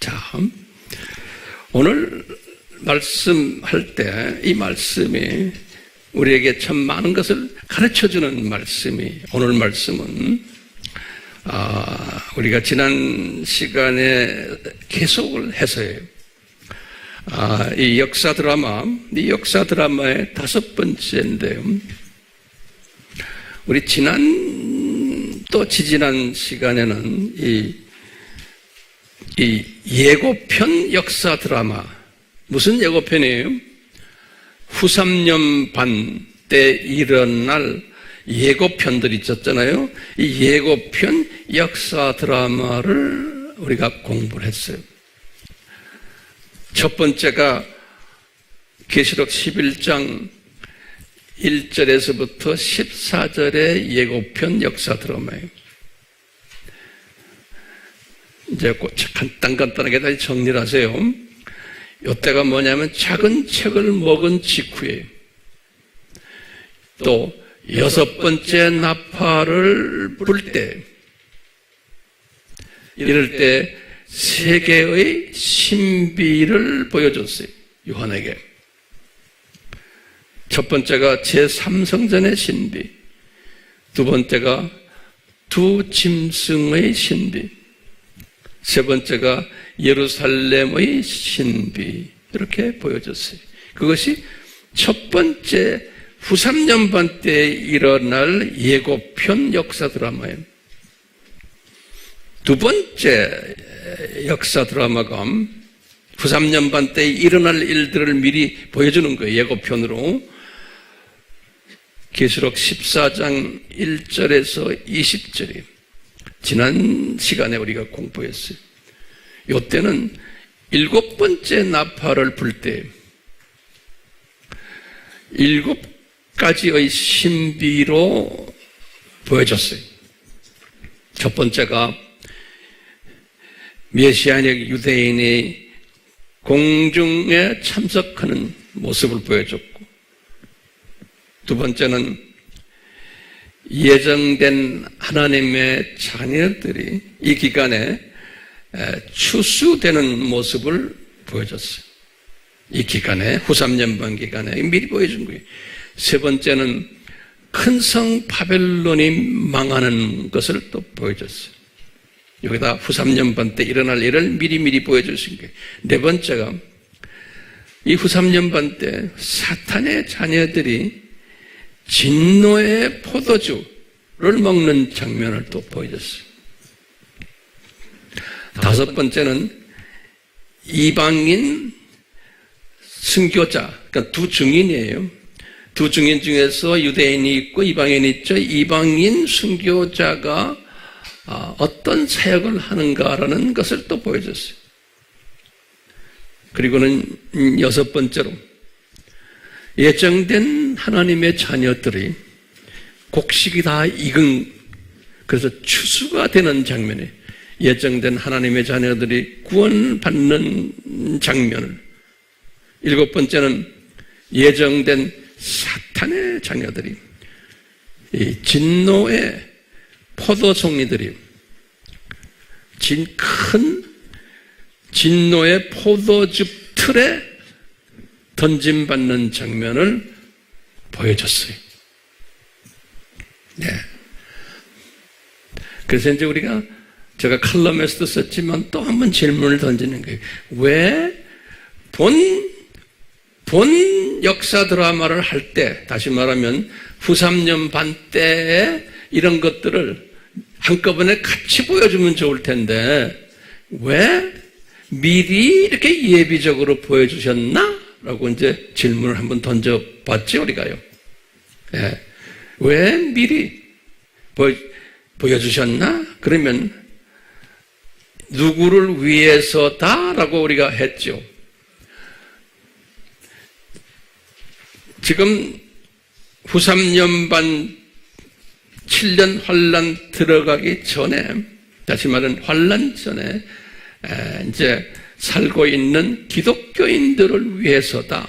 자, 오늘 말씀할 때 이 말씀이 우리에게 참 많은 것을 가르쳐주는 말씀이, 오늘 말씀은 우리가 지난 시간에 계속을 해서요. 이 역사 드라마의 5번째인데요. 우리 또 지지난 시간에는 이 예고편 역사 드라마, 무슨 예고편이에요? 후삼년 반 때 일어날 예고편들이 있었잖아요. 이 예고편 역사 드라마를 우리가 공부를 했어요. 첫 번째가 계시록 11장 1절에서부터 14절의 예고편 역사 드라마예요. 이제 간단하게 다시 정리를 하세요. 이때가 뭐냐면 작은 책을 먹은 직후에 또 6번째 나팔을 불 때, 이럴 때 세계의 신비를 보여줬어요. 요한에게. 첫 번째가 제3성전의 신비, 두 번째가 두 짐승의 신비, 세 번째가 예루살렘의 신비, 이렇게 보여줬어요. 그것이 첫 번째 후삼년 반 때 일어날 예고편 역사 드라마예요. 두 번째 역사 드라마가 후삼년 반 때 일어날 일들을 미리 보여주는 거예요. 예고편으로. 계시록 14장 1절에서 20절이에요. 지난 시간에 우리가 공부했어요. 이때는 7번째 나팔을 불 때 7가지의 신비로 보여줬어요. 첫 번째가 메시아적 유대인이 공중에 참석하는 모습을 보여줬고, 두 번째는 예정된 하나님의 자녀들이 이 기간에 추수되는 모습을 보여줬어요. 이 기간에, 후삼년 반 기간에 미리 보여준 거예요. 세 번째는 큰 성 바벨론이 망하는 것을 또 보여줬어요. 여기다 후삼년 반 때 일어날 일을 미리 보여주신 거예요. 네 번째가 이 후삼년 반 때 사탄의 자녀들이 진노의 포도주를 먹는 장면을 또 보여줬어요. 다섯 번째는 이방인 순교자, 그러니까 두 증인이에요. 두 증인 중에서 유대인이 있고 이방인이 있죠. 이방인 순교자가 어떤 사역을 하는가라는 것을 또 보여줬어요. 그리고는 6번째로 예정된 하나님의 자녀들이 곡식이 다 익은, 그래서 추수가 되는 장면에 예정된 하나님의 자녀들이 구원받는 장면을, 7번째는 예정된 사탄의 자녀들이, 이 진노의 포도송이들이 큰 진노의 포도즙 틀에 던짐받는 장면을 보여줬어요. 네. 그래서 이제 제가 칼럼에서도 썼지만 또 한 번 질문을 던지는 거예요. 왜 본 역사 드라마를 할 때, 다시 말하면 후삼년 반 때에 이런 것들을 한꺼번에 같이 보여주면 좋을 텐데 왜 미리 이렇게 예비적으로 보여주셨나? 라고 이제 질문을 한번 던져봤죠, 우리가요. 예. 왜 미리 보여주셨나? 그러면 누구를 위해서다? 라고 우리가 했죠. 지금 후삼년 반 7년 환란 들어가기 전에, 다시 말하면 환란 전에 이제 살고 있는 기독교인들을 위해서다.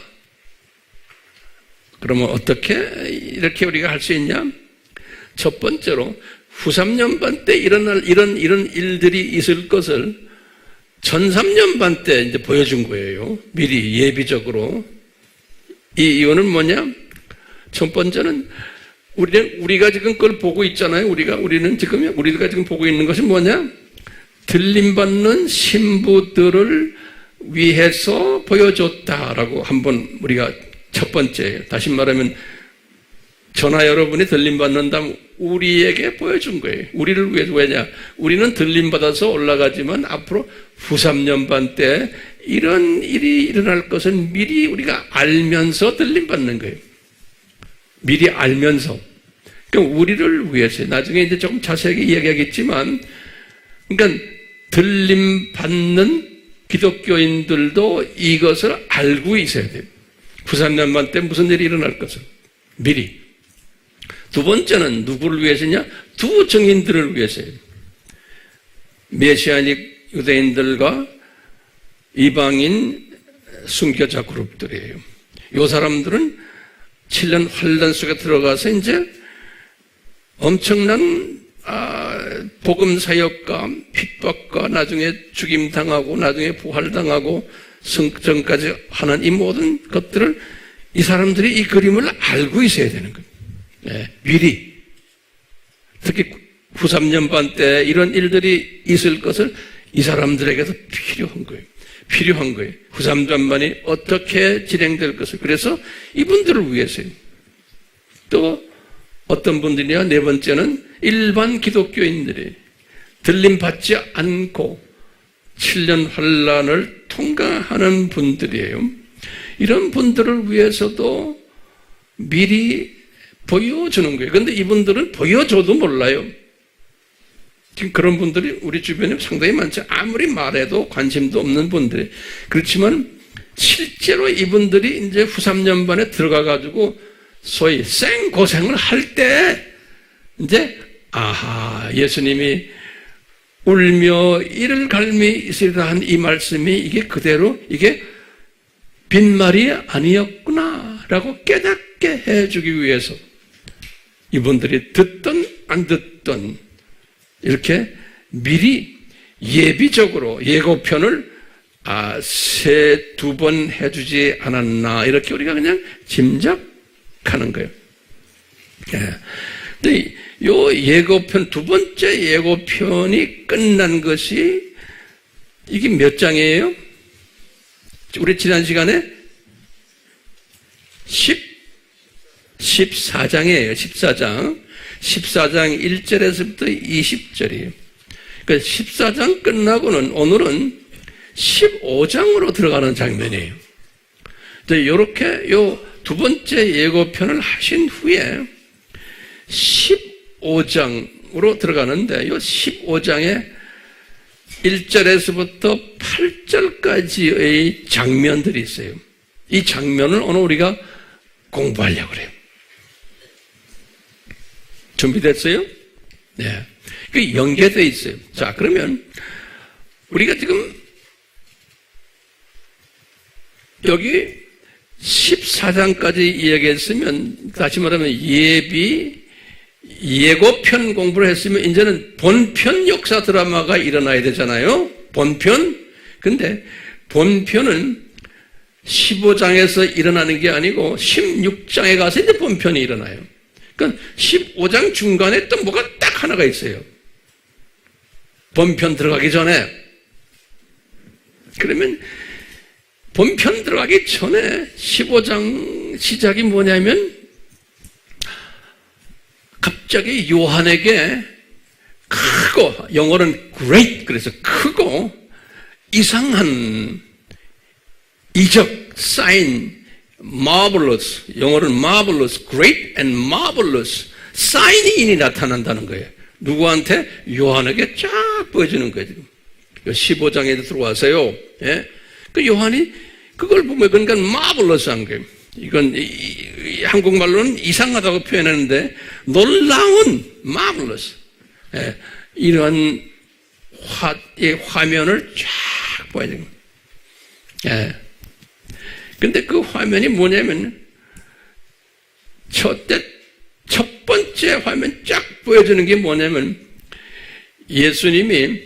그러면 어떻게 이렇게 우리가 할 수 있냐? 첫 번째로 후삼년 반 때 일어날 이런 일들이 있을 것을 전삼년반 때 이제 보여준 거예요. 미리 예비적으로. 이 이유는 뭐냐? 첫 번째는 우리가 지금 그걸 보고 있잖아요. 우리가 지금 보고 있는 것이 뭐냐? 들림받는 신부들을 위해서 보여줬다라고 한번 우리가 첫 번째, 다시 말하면 저나 여러분이 들림받는다면 우리에게 보여준 거예요. 우리를 위해서. 왜냐? 우리는 들림받아서 올라가지만 앞으로 후 3년반 때 이런 일이 일어날 것을 미리 우리가 알면서 들림받는 거예요. 미리 알면서. 그러니까 우리를 위해서. 나중에 이제 조금 자세하게 이야기하겠지만, 그러니까 들림받는 기독교인들도 이것을 알고 있어야 돼요. 후 3년반 때 무슨 일이 일어날 것을 미리. 두 번째는 누구를 위해서냐? 두 정인들을 위해서예요. 메시아닉 유대인들과 이방인 순교자 그룹들이에요. 이 사람들은 7년 환란 속에 들어가서 이제 엄청난 복음 사역과 핍박과 나중에 죽임당하고 나중에 부활당하고 성전까지 하는 이 모든 것들을 이 사람들이 이 그림을 알고 있어야 되는 거예요. 네, 미리. 특히 후 3년반 때 이런 일들이 있을 것을 이 사람들에게도 필요한 거예요. 후 3년반이 어떻게 진행될 것을. 그래서 이분들을 위해서요. 또 어떤 분들이냐? 네 번째는 일반 기독교인들이 들림받지 않고 7년 환란을 통과하는 분들이에요. 이런 분들을 위해서도 미리 보여주는 거예요. 그런데 이분들은 보여줘도 몰라요. 지금 그런 분들이 우리 주변에 상당히 많죠. 아무리 말해도 관심도 없는 분들이. 그렇지만 실제로 이분들이 이제 후 3년반에 들어가가지고 소위 생고생을 할 때 이제 예수님이 울며 이를 갈미 있으리라 한 이 말씀이 이게 그대로 이게 빈말이 아니었구나라고 깨닫게 해주기 위해서 이분들이 듣던 안 듣던 이렇게 미리 예비적으로 예고편을 두 번 해주지 않았나 이렇게 우리가 그냥 짐작하는 거예요. 근데 요 예고편 두 번째 예고편이 끝난 것이 이게 몇 장이에요? 우리 지난 시간에 14장이에요. 14장 1절에서부터 20절이에요. 그러니까 14장 끝나고는 오늘은 15장으로 들어가는 장면이에요. 이렇게 요 두 번째 예고편을 하신 후에 15장으로 들어가는데 요 15장에 1절에서부터 8절까지의 장면들이 있어요. 이 장면을 오늘 우리가 공부하려고 그래요. 준비됐어요? 네. 그 연계되어 있어요. 자, 그러면 우리가 지금 여기 14장까지 이야기했으면 다시 말하면 예고편 공부를 했으면 이제는 본편 역사 드라마가 일어나야 되잖아요. 본편. 근데 본편은 15장에서 일어나는 게 아니고 16장에 가서 이제 본편이 일어나요. 그러니까 15장 중간에 또 뭐가 딱 하나가 있어요. 본편 들어가기 전에. 그러면 본편 들어가기 전에 15장 시작이 뭐냐면 갑자기 요한에게 크고, 영어로는 great, 그래서 크고 이상한 이적, sign, marvelous, 영어로는 marvelous, great and marvelous 사인이 나타난다는 거예요. 누구한테? 요한에게 쫙 보여주는 거예요. 15장에 들어와서요. 예? 그 요한이 그걸 보면 그러니까 marvelous한 거예요. 이건 한국말로는 이상하다고 표현하는데 놀라운 marvelous. 예, 이런 화면을 쫙 보여줘요. 예. 근데 그 화면이 뭐냐면 첫 번째 화면 쫙 보여주는 게 뭐냐면 예수님이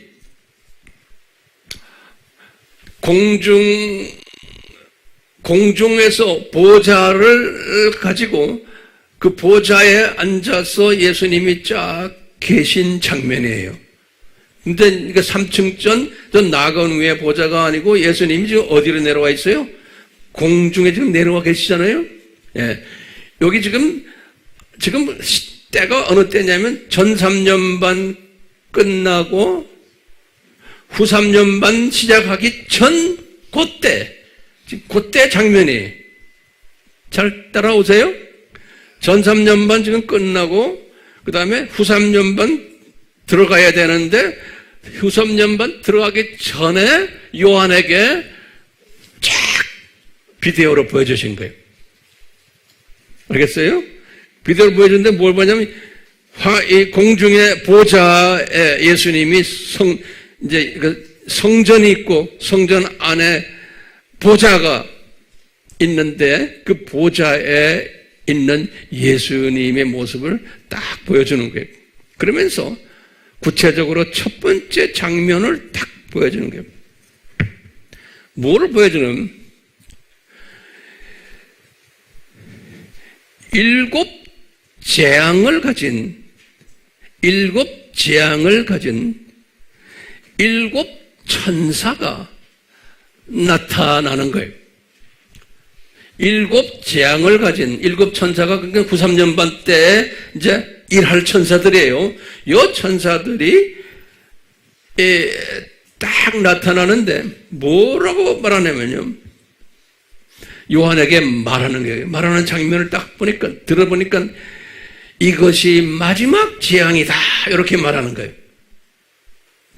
공중에서 보좌를 가지고 그 보좌에 앉아서 예수님이 쫙 계신 장면이에요. 근데 이게 3층전 저 나간 위에 보좌가 아니고 예수님이 지금 어디로 내려와 있어요? 공중에 지금 내려와 계시잖아요. 예. 여기 지금 때가 어느 때냐면 전 3년 반 끝나고 후 3년 반 시작하기 전 그때 장면이 잘 따라오세요? 전 3년 반 지금 끝나고 그 다음에 후 3년 반 들어가야 되는데 후 3년 반 들어가기 전에 요한에게 쫙 비디오로 보여주신 거예요. 알겠어요? 비디오를 보여주는데 뭘 보냐면 이 공중의 보좌에 예수님이 이제 성전이 있고 성전 안에 보좌가 있는데 그 보좌에 있는 예수님의 모습을 딱 보여주는 거예요. 그러면서 구체적으로 첫 번째 장면을 딱 보여주는 거예요. 뭐를 보여주는? 7 재앙을 가진 7 천사가 나타나는 거예요. 7 재앙을 가진 7 천사가 그러니까 93년 반 때에 이제 일할 천사들이에요. 이 천사들이 딱 나타나는데 뭐라고 말하냐면요. 요한에게 말하는 거예요. 말하는 장면을 딱 들어보니까 이것이 마지막 재앙이다. 이렇게 말하는 거예요.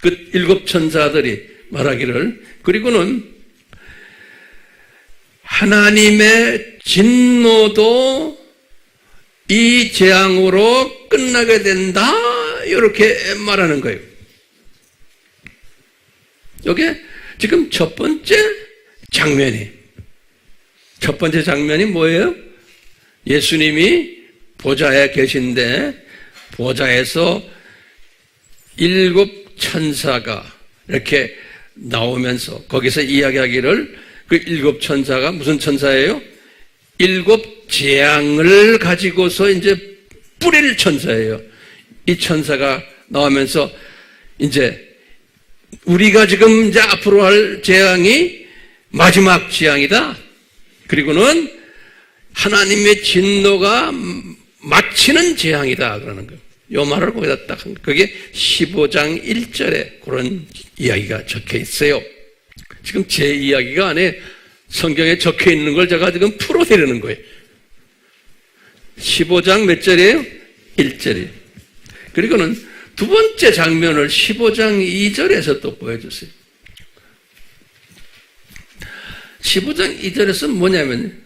그 7 천사들이 말하기를. 그리고는 하나님의 진노도 이 재앙으로 끝나게 된다. 이렇게 말하는 거예요. 이게 지금 첫 번째 장면이 뭐예요? 예수님이 보좌에 계신데 보좌에서 7 천사가 이렇게 나오면서 거기서 이야기하기를 그 7 천사가 무슨 천사예요? 7 재앙을 가지고서 이제 뿌릴 천사예요. 이 천사가 나오면서 이제 우리가 지금 이제 앞으로 할 재앙이 마지막 재앙이다. 그리고는 하나님의 진노가 마치는 재앙이다. 그러는 거예요. 요 말을 거기다 딱 한 거예요. 그게 15장 1절에 그런 이야기가 적혀 있어요. 지금 제 이야기가 안에 성경에 적혀 있는 걸 제가 지금 풀어내려는 거예요. 15장 몇 절이에요? 1절이에요. 그리고는 두 번째 장면을 15장 2절에서 또 보여주세요. 15장 2절에서 뭐냐면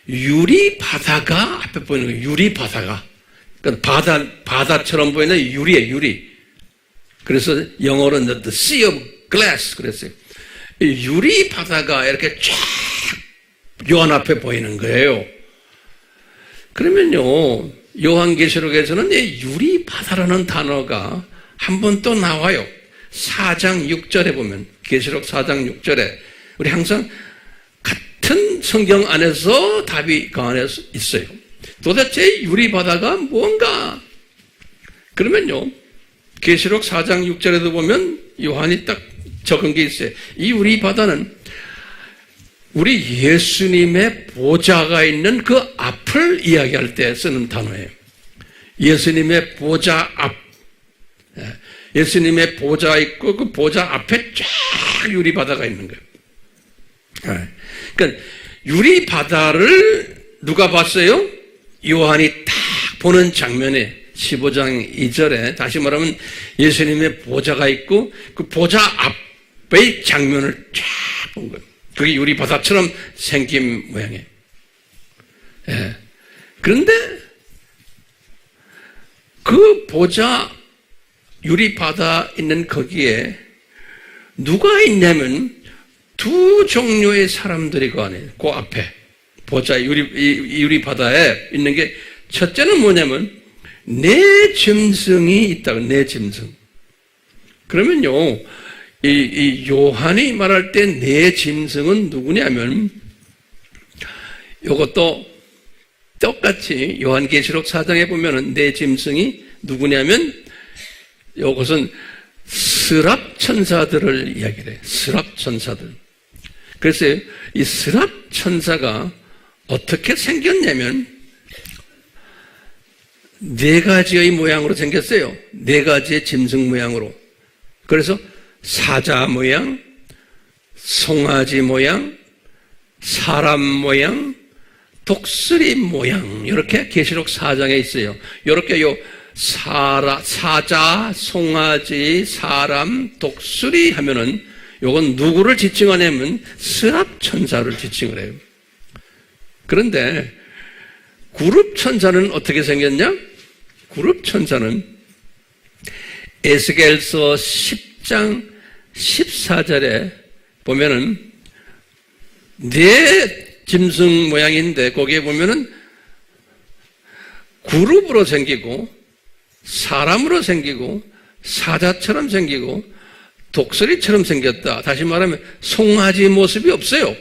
유리 바다가 앞에 보이는 거예요. 유리 바다가. 그러니까 바다처럼 보이는 유리예요. 유리. 그래서 영어로는 the sea of glass 그랬어요. 유리 바다가 이렇게 쫙 요한 앞에 보이는 거예요. 그러면요, 요한계시록에서는 유리 바다라는 단어가 한 번 또 나와요. 4장 6절에 보면, 계시록 4장 6절에 우리 항상 같은 성경 안에서 답이 그 안에 있어요. 도대체 유리 바다가 뭔가? 그러면요, 계시록 4장 6절에도 보면 요한이 딱 적은 게 있어요. 이 유리 바다는 우리 예수님의 보좌가 있는 그 앞을 이야기할 때 쓰는 단어예요. 예수님의 보좌 앞. 예수님의 보좌 있고 그 보좌 앞에 쫙 유리 바다가 있는 거예요. 그러니까 유리 바다를 누가 봤어요? 요한이 딱 보는 장면에 15장 2절에 다시 말하면 예수님의 보좌가 있고 그 보좌 앞의 장면을 쫙 본 거예요. 그게 유리 바다처럼 생긴 모양이에요. 예. 그런데 그 보좌 유리 바다 있는 거기에 누가 있냐면 두 종류의 사람들이 그 안에, 그 앞에 보좌 유리 바다에 있는 게 첫째는 뭐냐면 네 짐승이 있다고. 네 짐승. 그러면요, 이 요한이 말할 때 내 짐승은 누구냐면, 이것도 똑같이 요한계시록 4장에 보면은 내 짐승이 누구냐면, 이것은 스랍 천사들을 이야기를 해요. 스랍 천사들. 그래서 이 스랍 천사가 어떻게 생겼냐면, 네 가지의 모양으로 생겼어요. 네 가지의 짐승 모양으로. 그래서 사자 모양, 송아지 모양, 사람 모양, 독수리 모양, 이렇게 계시록 4장에 있어요. 이렇게 사자, 송아지, 사람, 독수리 하면은 요건 누구를 지칭하냐면 스랍 천사를 지칭을 해요. 그런데 구룹 천사는 어떻게 생겼냐? 구룹 천사는 에스겔서 10장 14절에 보면은 네 짐승 모양인데 거기에 보면은 그룹으로 생기고 사람으로 생기고 사자처럼 생기고 독수리처럼 생겼다. 다시 말하면 송아지 모습이 없어요.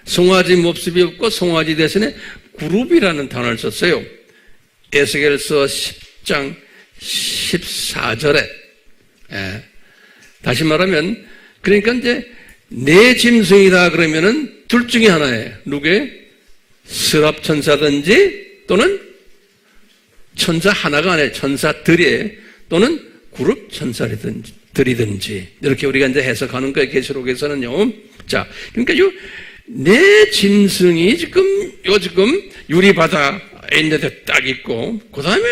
송아지 모습이 없고 송아지 대신에 그룹이라는 단어를 썼어요. 에스겔서 10장 14절에. 예. 다시 말하면 그러니까 이제 내 짐승이다 그러면은 둘 중에 하나예요. 누구의? 스랍 천사든지 또는 천사 하나가 아니라 천사들이 또는 그룹 천사들이든지 이렇게 우리가 이제 해석하는 거예요. 계시록에서는요. 자, 그러니까 내 짐승이 지금 유리바다에 있는데 딱 있고, 그 다음에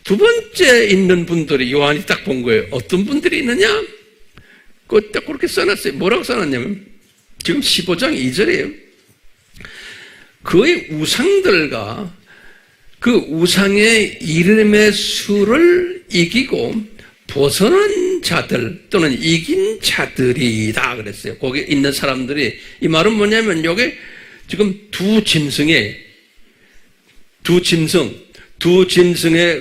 두 번째 있는 분들이 요한이 딱 본 거예요. 어떤 분들이 있느냐? 그거 딱 그렇게 써놨어요. 뭐라고 써놨냐면, 지금 15장 2절이에요. 그의 우상들과 그 우상의 이름의 수를 이기고 벗어난 자들 또는 이긴 자들이다 그랬어요. 거기 있는 사람들이. 이 말은 뭐냐면 여기 지금 두 짐승의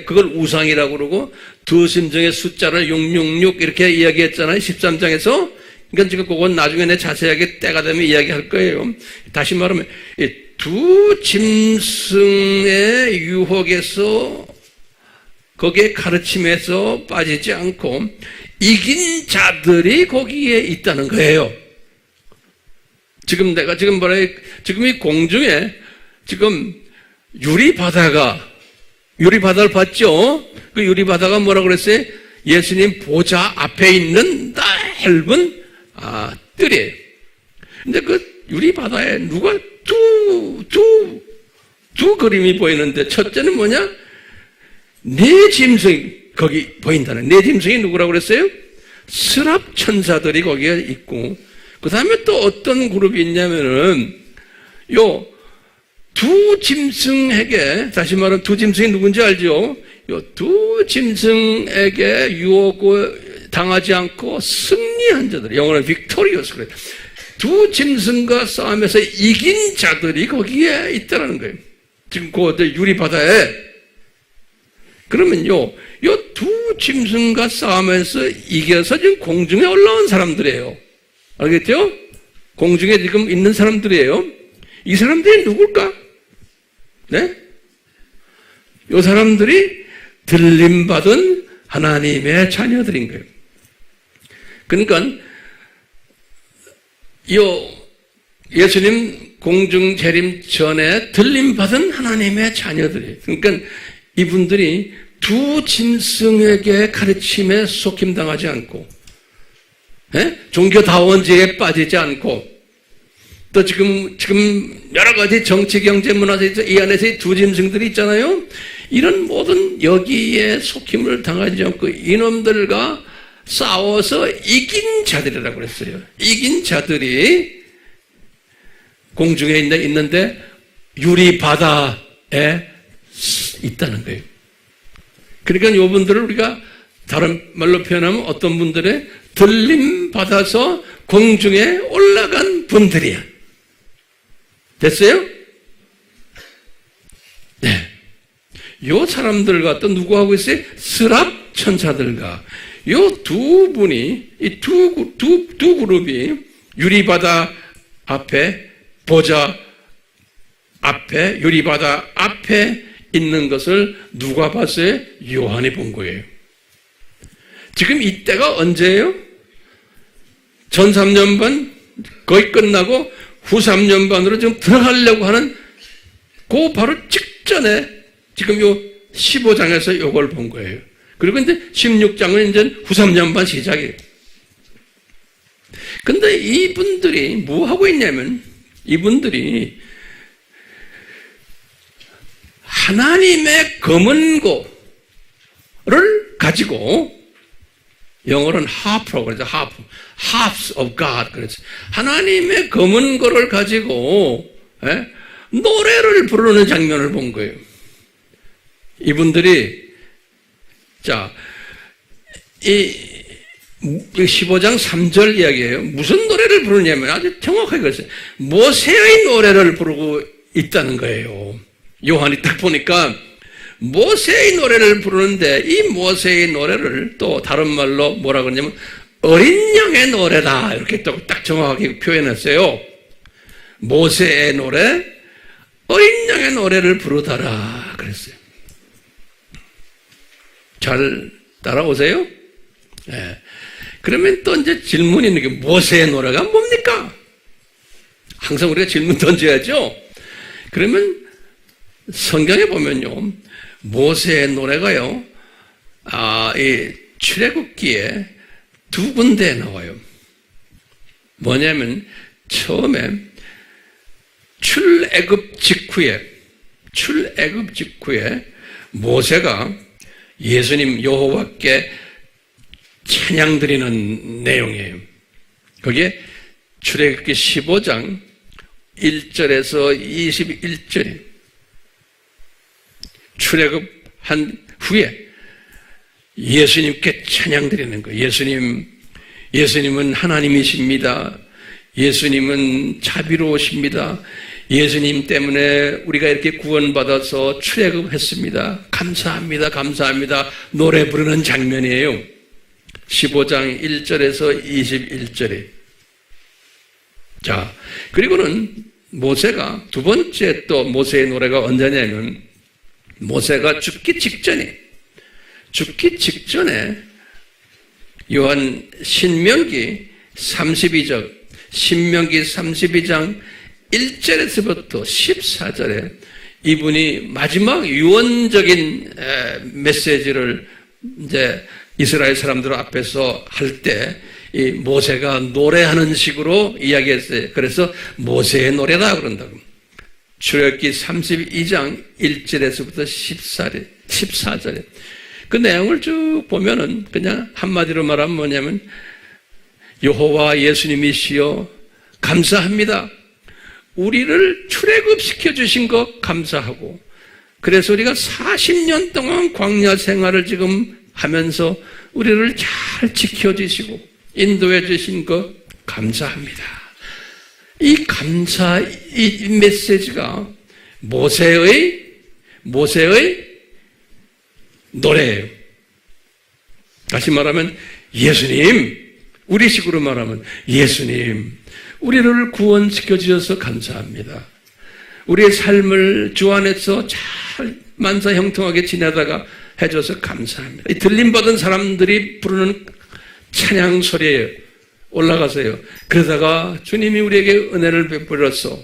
그걸 우상이라고 그러고 두 짐승의 숫자를 666 이렇게 이야기했잖아요. 13장에서. 그러니까 지금 그건 나중에 내 자세하게 때가 되면 이야기할 거예요. 다시 말하면 이 두 짐승의 유혹에서 거기에 가르침에서 빠지지 않고 이긴 자들이 거기에 있다는 거예요. 지금 지금 이 공중에 지금 유리바다를 봤죠? 그 유리바다가 뭐라고 그랬어요? 예수님 보좌 앞에 있는 넓은 뜰이에요. 근데 그 유리바다에 누가 두 그림이 보이는데 첫째는 뭐냐? 네 짐승이 거기 보인다는. 네 짐승이 누구라고 그랬어요? 스랍 천사들이 거기에 있고, 그 다음에 또 어떤 그룹이 있냐면은, 두 짐승에게, 다시 말하면 두 짐승이 누군지 알죠? 두 짐승에게 유혹을 당하지 않고 승리한 자들, 영어는 빅토리어스 그래요. 두 짐승과 싸움에서 이긴 자들이 거기에 있다는 거예요. 지금 그 유리바다에. 그러면 요 두 짐승과 싸움에서 이겨서 지금 공중에 올라온 사람들이에요. 알겠죠? 공중에 지금 있는 사람들이에요. 이 사람들이 누굴까? 네? 이 사람들이 들림받은 하나님의 자녀들인 거예요. 그러니까 예수님 공중 재림 전에 들림받은 하나님의 자녀들이에요. 그러니까 이분들이 두 짐승에게 가르침에 속임당하지 않고, 종교다원제에 빠지지 않고, 또 지금 여러 가지 정치, 경제, 문화에서 이 안에서 두 짐승들이 있잖아요. 이런 모든 여기에 속임을 당하지 않고 이놈들과 싸워서 이긴 자들이라고 그랬어요. 이긴 자들이 공중에 있는데 유리바다에 있다는 거예요. 그러니까 이분들을 우리가 다른 말로 표현하면 어떤 분들의 들림받아서 공중에 올라간 분들이야. 됐어요? 네. 요 사람들과 또 누구하고 있어요? 스랍 천사들과 요 두 분이, 이 두 그룹이 유리바다 앞에, 보좌 앞에, 유리바다 앞에 있는 것을 누가 봤어요? 요한이 본 거예요. 지금 이때가 언제예요? 전 3년반 거의 끝나고 후 3년반으로 지금 들어가려고 하는 그 바로 직전에 지금 요 15장에서 요걸 본 거예요. 그리고 이제 16장은 이제 후 3년반 시작이에요. 근데 이분들이 뭐 하고 있냐면, 이분들이 하나님의 검은고를 가지고, 영어로는 harp라고 그러죠. harps of God. 그래서 하나님의 검은고를 가지고 노래를 부르는 장면을 본 거예요. 이분들이, 자, 이 15장 3절 이야기예요. 무슨 노래를 부르냐면 아주 정확하게 그랬어요. 모세의 노래를 부르고 있다는 거예요. 요한이 딱 보니까 모세의 노래를 부르는데, 이 모세의 노래를 또 다른 말로 뭐라 그러냐면 어린 양의 노래다, 이렇게 또 딱 정확하게 표현했어요. 모세의 노래, 어린 양의 노래를 부르다라 그랬어요. 잘 따라오세요? 네. 그러면 또 이제 질문이 있는 게, 모세의 노래가 뭡니까? 항상 우리가 질문 던져야죠. 그러면 성경에 보면요, 모세의 노래가요, 이 출애굽기에 두 군데에 나와요. 뭐냐면 처음에 출애굽 직후에 모세가 예수님 여호와께 찬양 드리는 내용이에요. 거기에 출애굽기 15장 1절에서 21절에 출애굽한 후에 예수님께 찬양 드리는 거예요. 예수님은 하나님이십니다. 예수님은 자비로우십니다. 예수님 때문에 우리가 이렇게 구원받아서 출애굽했습니다. 감사합니다. 감사합니다. 노래 부르는 장면이에요. 15장 1절에서 21절에. 자, 그리고는 모세가 두 번째 또 모세의 노래가 언제냐면, 모세가 죽기 직전에 요한 신명기 32장 1절에서부터 14절에 이분이 마지막 유언적인 메시지를 이제 이스라엘 사람들 앞에서 할 때 이 모세가 노래하는 식으로 이야기했어요. 그래서 모세의 노래다 그런다고. 출애굽기 32장 1절에서부터 14절에 그 내용을 쭉 보면은 그냥 한마디로 말하면 뭐냐면, 여호와 예수님이시여 감사합니다. 우리를 출애굽시켜 주신 것 감사하고, 그래서 우리가 40년 동안 광야 생활을 지금 하면서 우리를 잘 지켜주시고 인도해 주신 것 감사합니다. 이 감사, 이 메시지가 모세의 노래예요. 다시 말하면 예수님, 우리식으로 말하면 예수님, 우리를 구원시켜 주셔서 감사합니다. 우리의 삶을 주 안에서 잘 만사형통하게 지내다가 해줘서 감사합니다. 이 들림받은 사람들이 부르는 찬양 소리에 올라가세요. 그러다가 주님이 우리에게 은혜를 베풀어서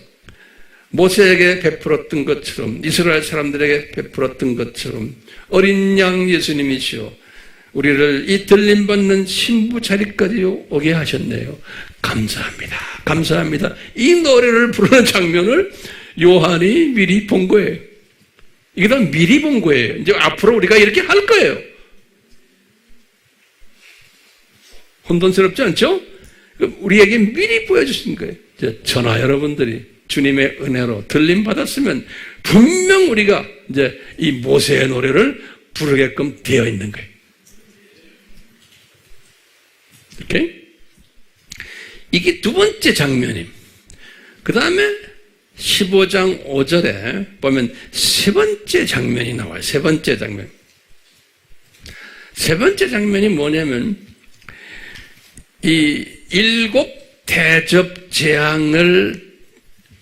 모세에게 베풀었던 것처럼, 이스라엘 사람들에게 베풀었던 것처럼 어린 양 예수님이시여 우리를 이 들림받는 신부 자리까지 오게 하셨네요. 감사합니다. 감사합니다. 이 노래를 부르는 장면을 요한이 미리 본 거예요. 이게 다 미리 본 거예요. 이제 앞으로 우리가 이렇게 할 거예요. 혼돈스럽지 않죠? 우리에게 미리 보여주신 거예요. 저나 여러분들이 주님의 은혜로 들림 받았으면 분명 우리가 이제 이 모세의 노래를 부르게끔 되어 있는 거예요. 이렇게? 이게 두 번째 장면입니다. 그 다음에 15장 5절에 보면 세 번째 장면이 나와요. 세 번째 장면. 세 번째 장면이 뭐냐면, 이 7 대접 재앙을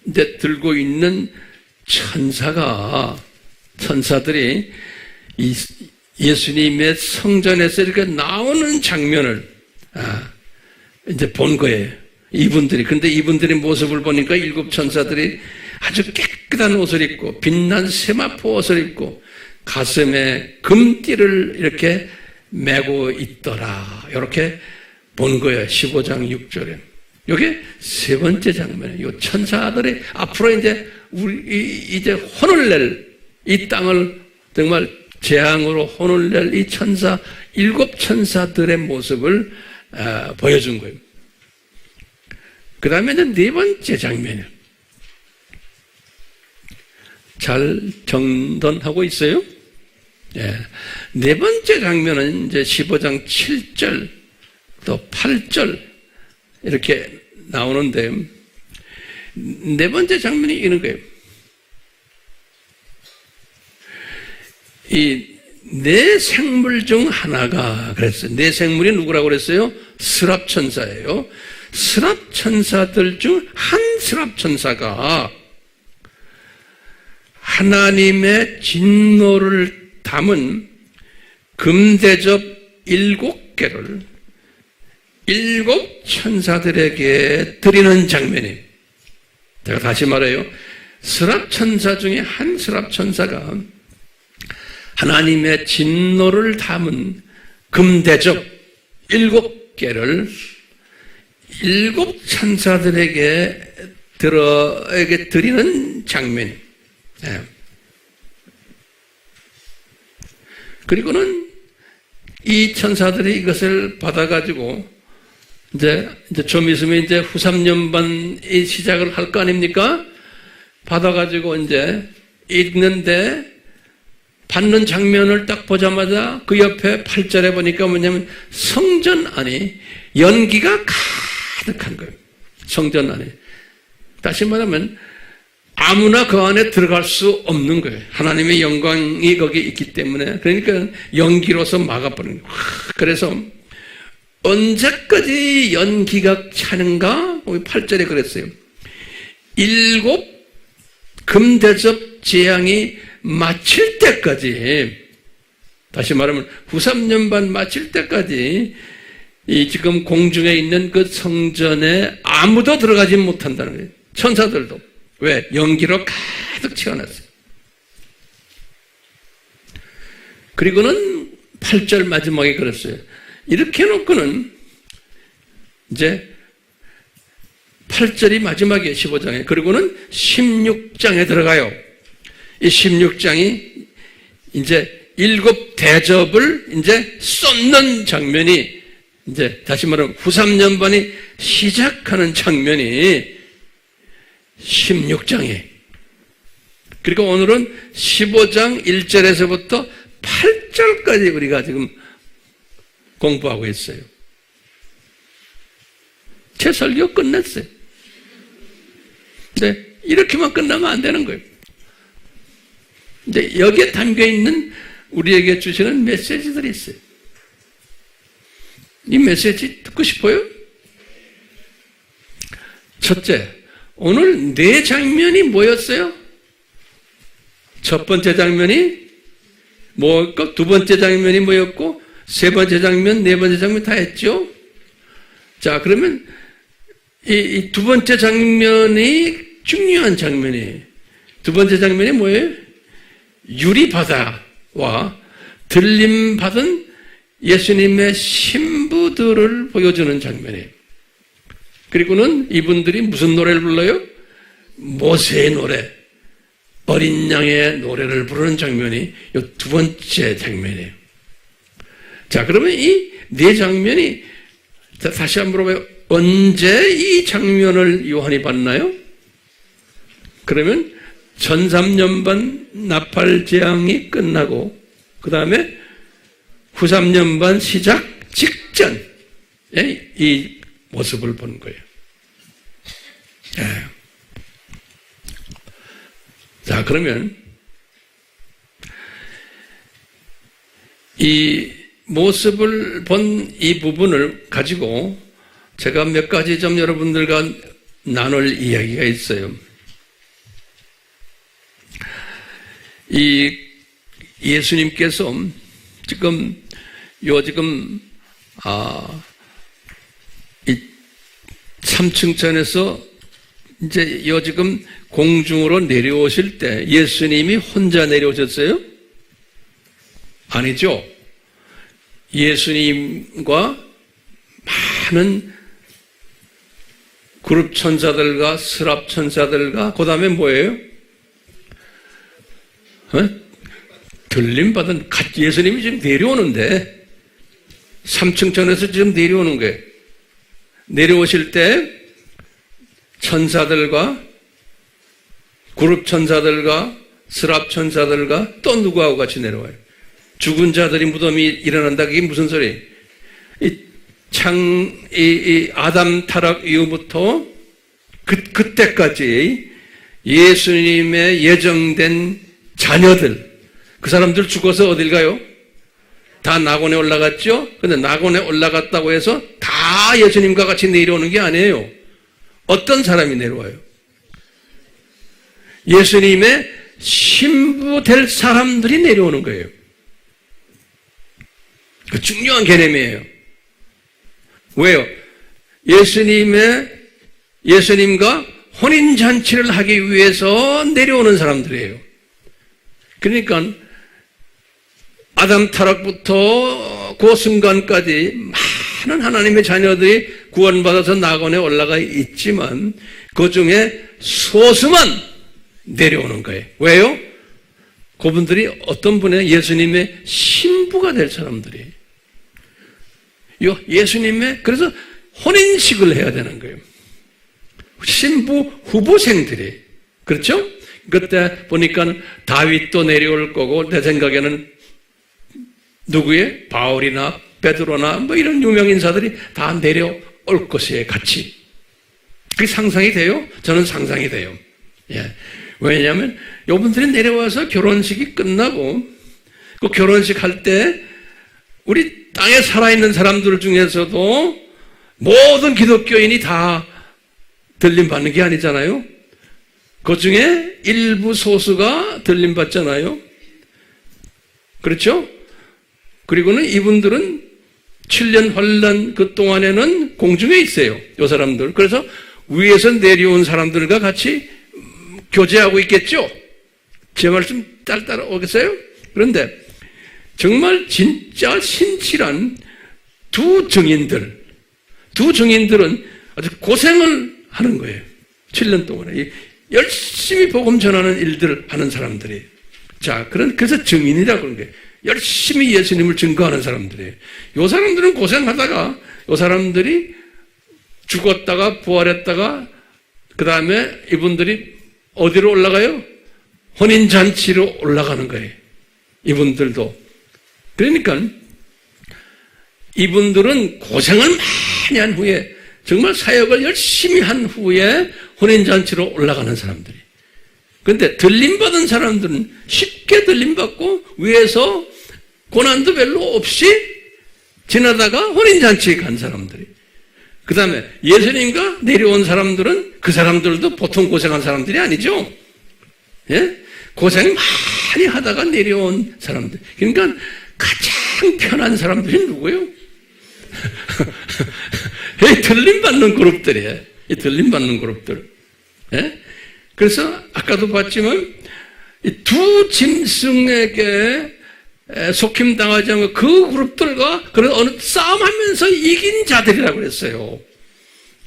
이제 들고 있는 천사들이 이 예수님의 성전에서 이렇게 나오는 장면을 이제 본 거예요. 이분들이. 근데 이분들의 모습을 보니까 7 천사들이 아주 깨끗한 옷을 입고 빛난 세마포 옷을 입고 가슴에 금띠를 이렇게 메고 있더라. 이렇게 본 거예요. 15장 6절에. 이게 세 번째 장면이에요. 이 천사들이 앞으로 이제 혼을 낼, 이 땅을 정말 재앙으로 혼을 낼 이 7 천사들의 모습을 보여준 거예요. 그 다음에 이제 네 번째 장면이에요. 잘 정돈하고 있어요? 예. 네 번째 장면은 이제 15장 7절 또 8절 이렇게 나오는데, 네 번째 장면이 이런 거예요. 이 네 생물 중 하나가 그랬어요. 네 생물이 누구라고 그랬어요? 스랍천사예요. 스랍천사들 중 한 스랍천사가 하나님의 진노를 담은 금대접 7개를 7 천사들에게 드리는 장면이에요. 제가 다시 말해요. 스랍천사 중에 한 스랍천사가 하나님의 진노를 담은 금대접 7개를 7 천사들에게 드리는 장면이에요. 네. 그리고는 이 천사들이 이것을 받아가지고 이제 좀 있으면 이제 후삼년반이 시작을 할 거 아닙니까? 받아가지고 이제 읽는데 받는 장면을 딱 보자마자 그 옆에 8절에 보니까 뭐냐면 성전 안에 연기가 가득한 거예요. 성전 안에. 다시 말하면 아무나 그 안에 들어갈 수 없는 거예요. 하나님의 영광이 거기 있기 때문에. 그러니까 연기로서 막아버리는 거예요. 그래서 언제까지 연기가 차는가? 8절에 그랬어요. 7 금대접 재앙이 마칠 때까지, 다시 말하면 후삼년반 마칠 때까지 이 지금 공중에 있는 그 성전에 아무도 들어가지 못한다는 거예요. 천사들도. 왜? 연기로 가득 채워놨어요. 그리고는 8절 마지막에 그랬어요. 이렇게 해놓고는 이제 8절이 마지막에 15장에, 그리고는 16장에 들어가요. 이 16장이 이제 7 대접을 이제 쏟는 장면이, 이제 다시 말하면 후삼년반이 시작하는 장면이 16장이에요. 그리고 오늘은 15장 1절에서부터 8절까지 우리가 지금 공부하고 있어요. 제 설교 끝냈어요. 근데 이렇게만 끝나면 안 되는 거예요. 이제 여기에 담겨 있는 우리에게 주시는 메시지들이 있어요. 이 메시지 듣고 싶어요? 첫째, 오늘 4장면이 뭐였어요? 첫 번째 장면이 뭐였고, 두 번째 장면이 뭐였고, 세 번째 장면, 네 번째 장면 다 했죠? 자, 그러면 이 두 번째 장면이 중요한 장면이에요. 두 번째 장면이 뭐예요? 유리바다와 들림받은 예수님의 신부들을 보여주는 장면이에요. 그리고는 이분들이 무슨 노래를 불러요? 모세의 노래, 어린 양의 노래를 부르는 장면이 이 두 번째 장면이에요. 자, 그러면 이 네 장면이, 다시 한번 물어봐요. 언제 이 장면을 요한이 봤나요? 그러면 전3년반 나팔 재앙이 끝나고 그 다음에 후3년반 시작 직전에 이 모습을 본 거예요. 네. 자, 그러면 이 모습을 본 이 부분을 가지고 제가 몇 가지 좀 여러분들과 나눌 이야기가 있어요. 이 예수님께서 지금 이 3층천에서 이제 지금 공중으로 내려오실 때 예수님이 혼자 내려오셨어요? 아니죠. 예수님과 많은 그룹 천사들과 스랍 천사들과 그 다음에 뭐예요? 들림받은 예수님이 지금 내려오는데 3층천에서 지금 내려오는 거예요. 내려오실 때 천사들과 그룹 천사들과 스랍 천사들과 또 누구하고 같이 내려와요? 죽은 자들이 무덤이 일어난다. 그게 무슨 소리예요? 이 아담 타락 이후부터 그때까지 예수님의 예정된 자녀들, 그 사람들 죽어서 어딜 가요? 다 낙원에 올라갔죠? 근데 낙원에 올라갔다고 해서 다 예수님과 같이 내려오는 게 아니에요. 어떤 사람이 내려와요? 예수님의 신부 될 사람들이 내려오는 거예요. 그 중요한 개념이에요. 왜요? 예수님과 혼인잔치를 하기 위해서 내려오는 사람들이에요. 그러니까 아담 타락부터 그 순간까지 많은 하나님의 자녀들이 구원받아서 낙원에 올라가 있지만 그 중에 소수만 내려오는 거예요. 왜요? 그분들이 어떤 분의 예수님의 신부가 될 사람들이에요. 예수님의 그래서 혼인식을 해야 되는 거예요. 신부 후보생들이. 그렇죠? 그때 보니까 다윗도 내려올 거고 내 생각에는 누구의? 바울이나 베드로나 뭐 이런 유명 인사들이 다 내려올 것이에요. 같이. 그게 상상이 돼요? 저는 상상이 돼요. 예. 왜냐하면 이분들이 내려와서 결혼식이 끝나고 그 결혼식 할 때 우리 땅에 살아있는 사람들 중에서도 모든 기독교인이 다 들림받는 게 아니잖아요. 그 중에 일부 소수가 들림받잖아요. 그렇죠? 그리고는 이분들은 7년 환란 그 동안에는 공중에 있어요. 이 사람들. 그래서 위에서 내려온 사람들과 같이 교제하고 있겠죠? 제 말씀 따라오겠어요? 그런데 정말 진짜 신실한 두 증인들은 아주 고생을 하는 거예요. 7년 동안에. 열심히 복음 전하는 일들을 하는 사람들이에요. 자, 그래서 증인이라고 그러는 거예요. 열심히 예수님을 증거하는 사람들이에요. 이 사람들은 고생하다가 이 사람들이 죽었다가 부활했다가 그 다음에 이분들이 어디로 올라가요? 혼인잔치로 올라가는 거예요. 이분들도. 그러니까 이분들은 고생을 많이 한 후에 정말 사역을 열심히 한 후에 혼인잔치로 올라가는 사람들이. 그런데 들림받은 사람들은 쉽게 들림받고 위에서 고난도 별로 없이 지나다가 혼인잔치에 간 사람들이. 그 다음에 예수님과 내려온 사람들은 그 사람들도 보통 고생한 사람들이 아니죠. 예? 고생 많이 하다가 내려온 사람들. 그러니까 가장 편한 사람들이 누구예요? 이 들림받는 그룹들이에요. 이 들림받는 그룹들. 예? 그래서 아까도 봤지만 이 두 짐승에게 속힘당하지 않고 그 그룹들과 그런 어느 싸움하면서 이긴 자들이라고 그랬어요.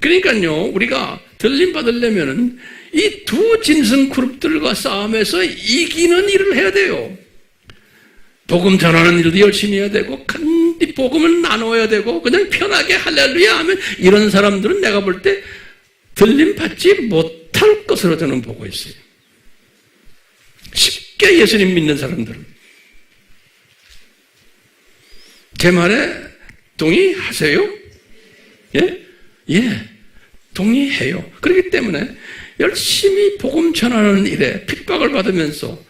그러니까요, 우리가 들림받으려면은 이 두 짐승 그룹들과 싸움에서 이기는 일을 해야 돼요. 복음 전하는 일도 열심히 해야 되고, 간디 복음을 나눠야 되고, 그냥 편하게 할렐루야 하면 이런 사람들은 내가 볼 때 들림받지 못할 것으로 저는 보고 있어요. 쉽게 예수님 믿는 사람들은. 제 말에 동의하세요? 예? 예. 동의해요. 그렇기 때문에 열심히 복음 전하는 일에 핍박을 받으면서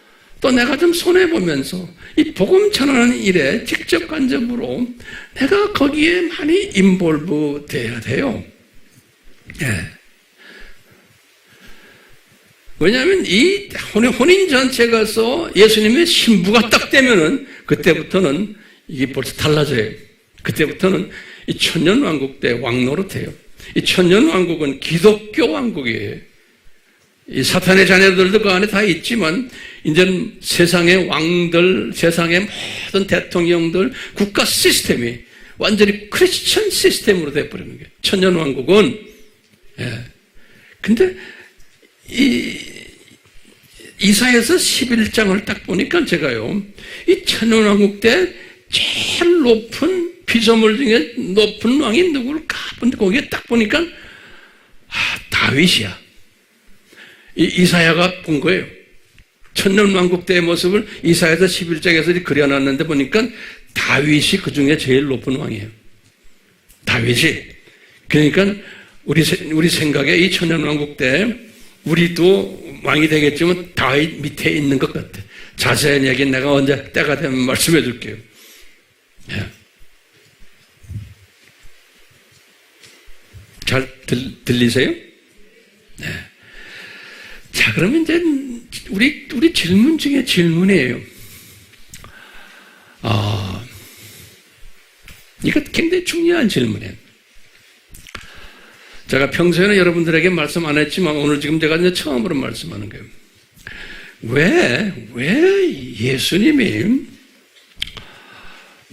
또 내가 좀 손해보면서 이 복음 전하는 일에 직접 간접으로 내가 거기에 많이 인볼브 돼야 돼요. 예. 왜냐하면 이 혼인 잔치에 가서 예수님의 신부가 딱 되면은 그때부터는 이게 벌써 달라져요. 그때부터는 이 천년왕국 때 왕노릇해요. 이 천년왕국은 기독교 왕국이에요. 이 사탄의 자녀들도 그 안에 다 있지만 이제는 세상의 왕들, 세상의 모든 대통령들, 국가 시스템이 완전히 크리스천 시스템으로 돼버리는 거예요. 천년왕국은. 예. 근데 이사야서 11장을 딱 보니까 제가요, 이 천년왕국 때 제일 높은 피조물 중에 높은 왕이 누굴까? 근데 거기에 딱 보니까 다윗이야. 이사야가 본 거예요. 천년왕국 때의 모습을 이사야서 11장에서 그려놨는데 보니까 다윗이 그 중에 제일 높은 왕이에요. 다윗이. 그러니까 우리 생각에 이 천년왕국 때 우리도 왕이 되겠지만 다윗 밑에 있는 것 같아. 자세한 얘기는 내가 언제 때가 되면 말씀해 줄게요. 예. 잘 들리세요? 네. 자, 그러면 이제 우리 질문 중에 질문이에요. 이거 굉장히 중요한 질문이에요. 제가 평소에는 여러분들에게 말씀 안 했지만 오늘 지금 제가 이제 처음으로 말씀하는 거예요. 왜 예수님이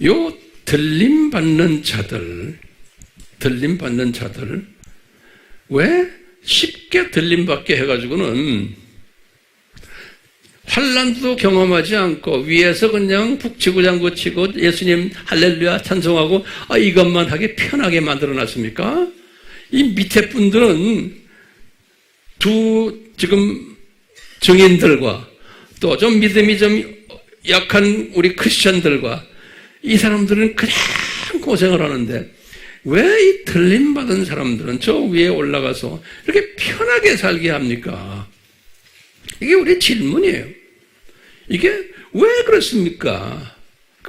요 들림받는 자들 왜 쉽게 들림받게 해가지고는 환난도 경험하지 않고 위에서 그냥 북치고 장구치고 예수님 할렐루야 찬송하고 이것만 하게 편하게 만들어놨습니까? 이 밑에 분들은 지금 증인들과 또 좀 믿음이 좀 약한 우리 크리스천들과 이 사람들은 그냥 고생을 하는데 왜 이 들림받은 사람들은 저 위에 올라가서 이렇게 편하게 살게 합니까? 이게 우리 질문이에요. 이게 왜 그렇습니까?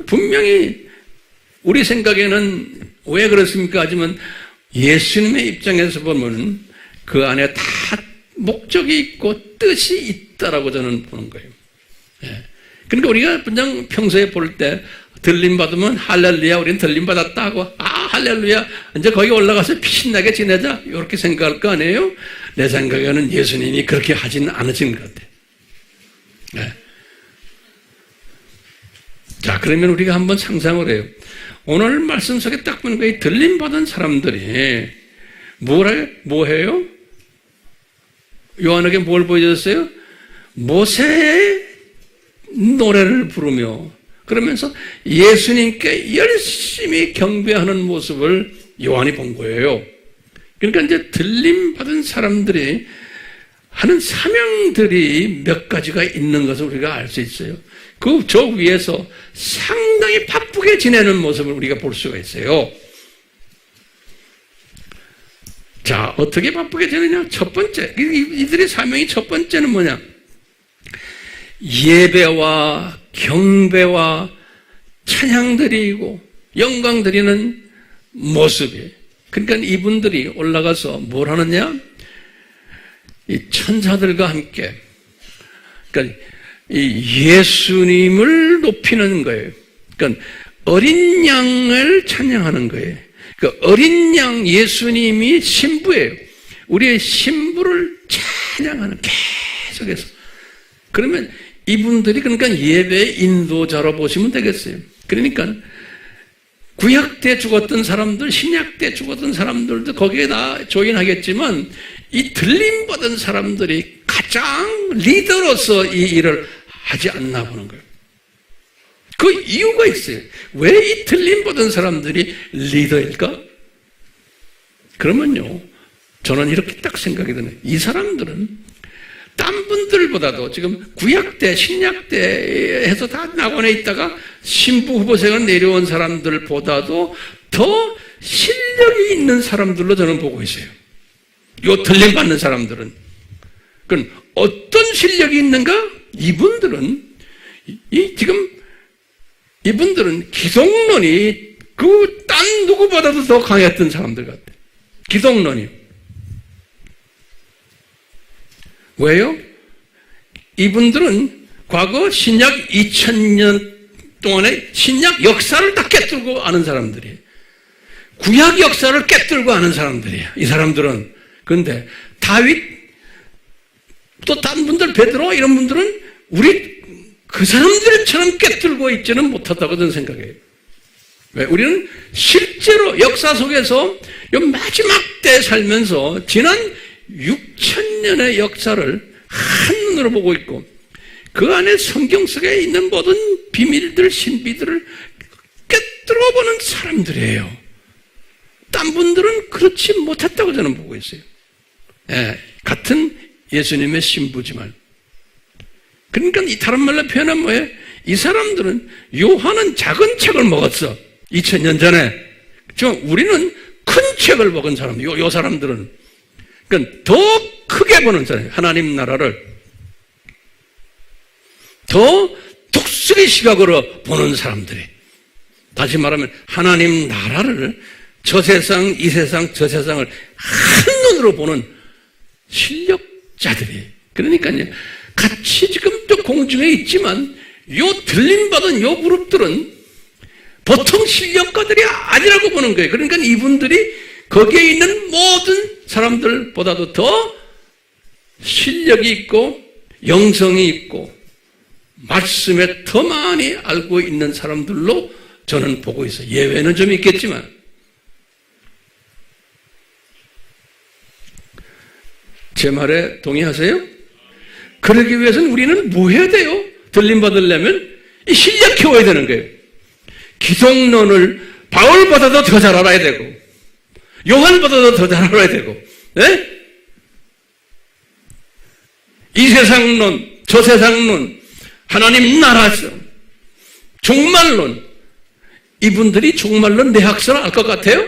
분명히 우리 생각에는 왜 그렇습니까? 하지만 예수님의 입장에서 보면 그 안에 다 목적이 있고 뜻이 있다라고 저는 보는 거예요. 예. 그러니까 우리가 그냥 평소에 볼 때 들림받으면 할렐루야, 우리는 들림받았다 하고 할렐루야, 이제 거기 올라가서 신나게 지내자 이렇게 생각할 거 아니에요? 내 생각에는 예수님이 그렇게 하지는 않으신 것 같아요. 예. 자, 그러면 우리가 한번 상상을 해요. 오늘 말씀 속에 딱 보니까 이 들림받은 사람들이 뭐해요? 요한에게 뭘 보여줬어요? 모세의 노래를 부르며 그러면서 예수님께 열심히 경배하는 모습을 요한이 본 거예요. 그러니까 이제 들림받은 사람들이 하는 사명들이 몇 가지가 있는 것을 우리가 알 수 있어요. 저 위에서 상당히 바쁘게 지내는 모습을 우리가 볼 수가 있어요. 자, 어떻게 바쁘게 지내냐? 첫 번째, 이들의 사명이 첫 번째는 뭐냐? 예배와 경배와 찬양 드리고 영광 드리는 모습이에요. 그러니까 이분들이 올라가서 뭘 하느냐? 이 천사들과 함께, 그러니까 이 예수님을 높이는 거예요. 그러니까 어린 양을 찬양하는 거예요. 그 어린 양 예수님이 신부예요. 우리의 신부를 찬양하는 계속해서. 그러면 이분들이 그러니까 예배의 인도자로 보시면 되겠어요. 그러니까 구약 때 죽었던 사람들, 신약 때 죽었던 사람들도 거기에 다 조인하겠지만 이 들림받은 사람들이 가장 리더로서 이 일을 하지 않나 보는 거예요. 그 이유가 있어요. 왜 이 들림받은 사람들이 리더일까? 그러면요, 저는 이렇게 딱 생각이 드네요. 이 사람들은 딴 분들보다도 지금 구약 때, 신약 때 해서 다 낙원에 있다가 신부 후보생을 내려온 사람들보다도 더 실력이 있는 사람들로 저는 보고 있어요. 요 들림받는 사람들은. 그럼 어떤 실력이 있는가? 이분들은 지금 이분들은 기독론이 그 딴 누구보다도 더 강했던 사람들 같아요. 기독론이. 왜요? 이분들은 과거 신약 2000년 동안의 신약 역사를 다 깨뜨리고 아는 사람들이에요. 구약 역사를 깨뜨리고 아는 사람들이에요. 이 사람들은. 그런데 다윗, 또 다른 분들, 베드로 이런 분들은 우리 그 사람들처럼 깨뜨리고 있지는 못하다고 저는 생각해요. 왜? 우리는 실제로 역사 속에서 이 마지막 때 살면서 지난 6000년의 역사를 한눈으로 보고 있고 그 안에 성경 속에 있는 모든 비밀들, 신비들을 깨뜨려 보는 사람들이에요. 딴 분들은 그렇지 못했다고 저는 보고 있어요. 예, 같은 예수님의 신부지만. 그러니까 이 다른 말로 표현하면 뭐예요? 이 사람들은 요한은 작은 책을 먹었어. 2000년 전에. 우리는 큰 책을 먹은 사람, 요 사람들은. 그러니까 더 크게 보는 사람, 하나님 나라를. 더 독수리 시각으로 보는 사람들이. 다시 말하면 하나님 나라를 저 세상, 이 세상, 저 세상을 한눈으로 보는 실력자들이. 그러니까요, 같이 지금 또 공중에 있지만 요 들림받은 요 그룹들은 보통 실력가들이 아니라고 보는 거예요. 그러니까 이분들이 거기에 있는 모든 사람들보다도 더 실력이 있고 영성이 있고 말씀에 더 많이 알고 있는 사람들로 저는 보고 있어요. 예외는 좀 있겠지만. 제 말에 동의하세요? 그러기 위해서는 우리는 뭐 해야 돼요? 들림받으려면 이 실력 키워야 되는 거예요. 기독론을 바울보다도 더 잘 알아야 되고 요한보다도 더 잘 알아야 되고, 네? 이 세상론, 저 세상론, 하나님 나라죠. 종말론. 이분들이 종말론 내학설을 알 것 같아요?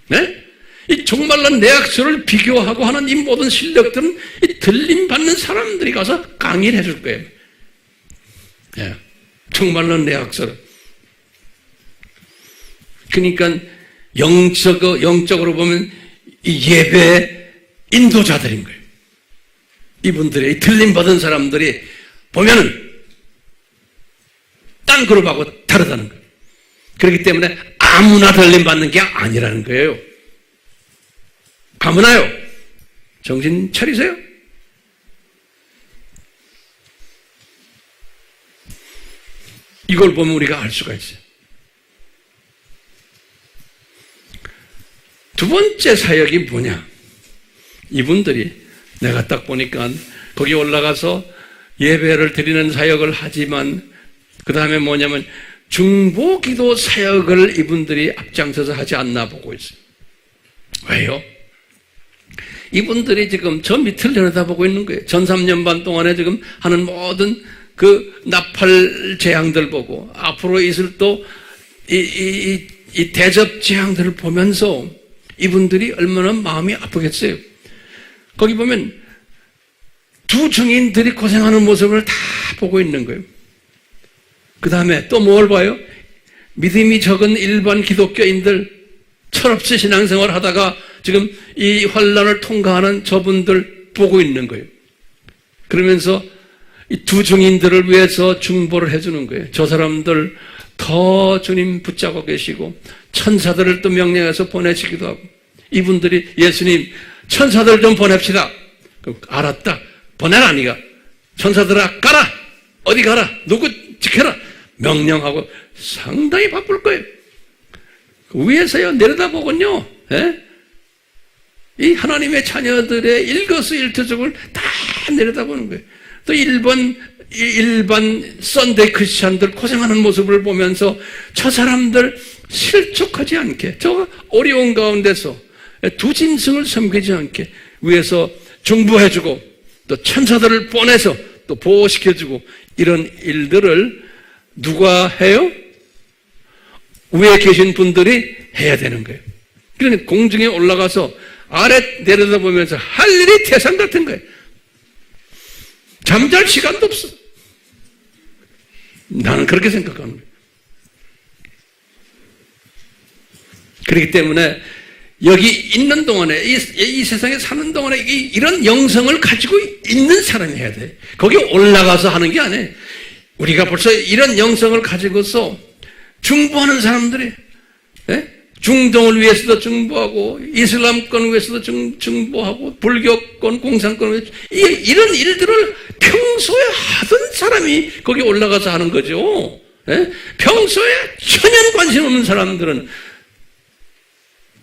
네? 이 종말론 내학설을 비교하고 하는 이 모든 실력들은 이 들림받는 사람들이 가서 강의를 해줄 거예요. 네. 종말론 내학설을. 그러니까 영적으로 보면 이 예배 인도자들인 거예요. 이분들이 들림받은 사람들이 보면은 딴 그룹하고 다르다는 거예요. 그렇기 때문에 아무나 들림받는 게 아니라는 거예요. 아무나요. 정신 차리세요. 이걸 보면 우리가 알 수가 있어요. 두 번째 사역이 뭐냐? 이분들이 내가 딱 보니까 거기 올라가서 예배를 드리는 사역을 하지만 그 다음에 뭐냐면 중보기도 사역을 이분들이 앞장서서 하지 않나 보고 있어요. 왜요? 이분들이 지금 저 밑을 내려다보고 있는 거예요. 전 3년 반 동안에 지금 하는 모든 그 나팔 재앙들 보고 앞으로 있을 또 이 대접 재앙들을 보면서 이분들이 얼마나 마음이 아프겠어요. 거기 보면 두 증인들이 고생하는 모습을 다 보고 있는 거예요. 그 다음에 또 뭘 봐요? 믿음이 적은 일반 기독교인들 철없이 신앙생활 하다가 지금 이 환난을 통과하는 저분들 보고 있는 거예요. 그러면서 이 두 증인들을 위해서 중보를 해주는 거예요. 저 사람들 더 주님 붙잡고 계시고 천사들을 또 명령해서 보내시기도 하고 이분들이 예수님 천사들 좀 보냅시다. 알았다. 보내라 니가. 천사들아 가라. 어디 가라. 누구 지켜라. 명령하고 상당히 바쁠 거예요. 위에서요 내려다보군요. 이 하나님의 자녀들의 일거수일투족을 다 내려다보는 거예요. 또 일반 썬데이 크리스찬들 고생하는 모습을 보면서 저 사람들 실족하지 않게 저 어려운 가운데서 두 짐승을 섬기지 않게 위에서 중보해주고 또 천사들을 보내서 또 보호시켜주고 이런 일들을 누가 해요? 위에 계신 분들이 해야 되는 거예요. 그러니까 공중에 올라가서 아래 내려다보면서 할 일이 태산 같은 거예요. 잠잘 시간도 없어. 나는 그렇게 생각하는 거예요. 그렇기 때문에 여기 있는 동안에 이 세상에 사는 동안에 이런 영성을 가지고 있는 사람이 해야 돼. 거기 올라가서 하는 게 아니에요. 우리가 벌써 이런 영성을 가지고서 중보하는 사람들이 중동을 위해서도 중보하고 이슬람권 위해서도 중보하고 불교권 공산권 위해서 이런 일들을 평소에 하던 사람이 거기 올라가서 하는 거죠. 평소에 전혀 관심 없는 사람들은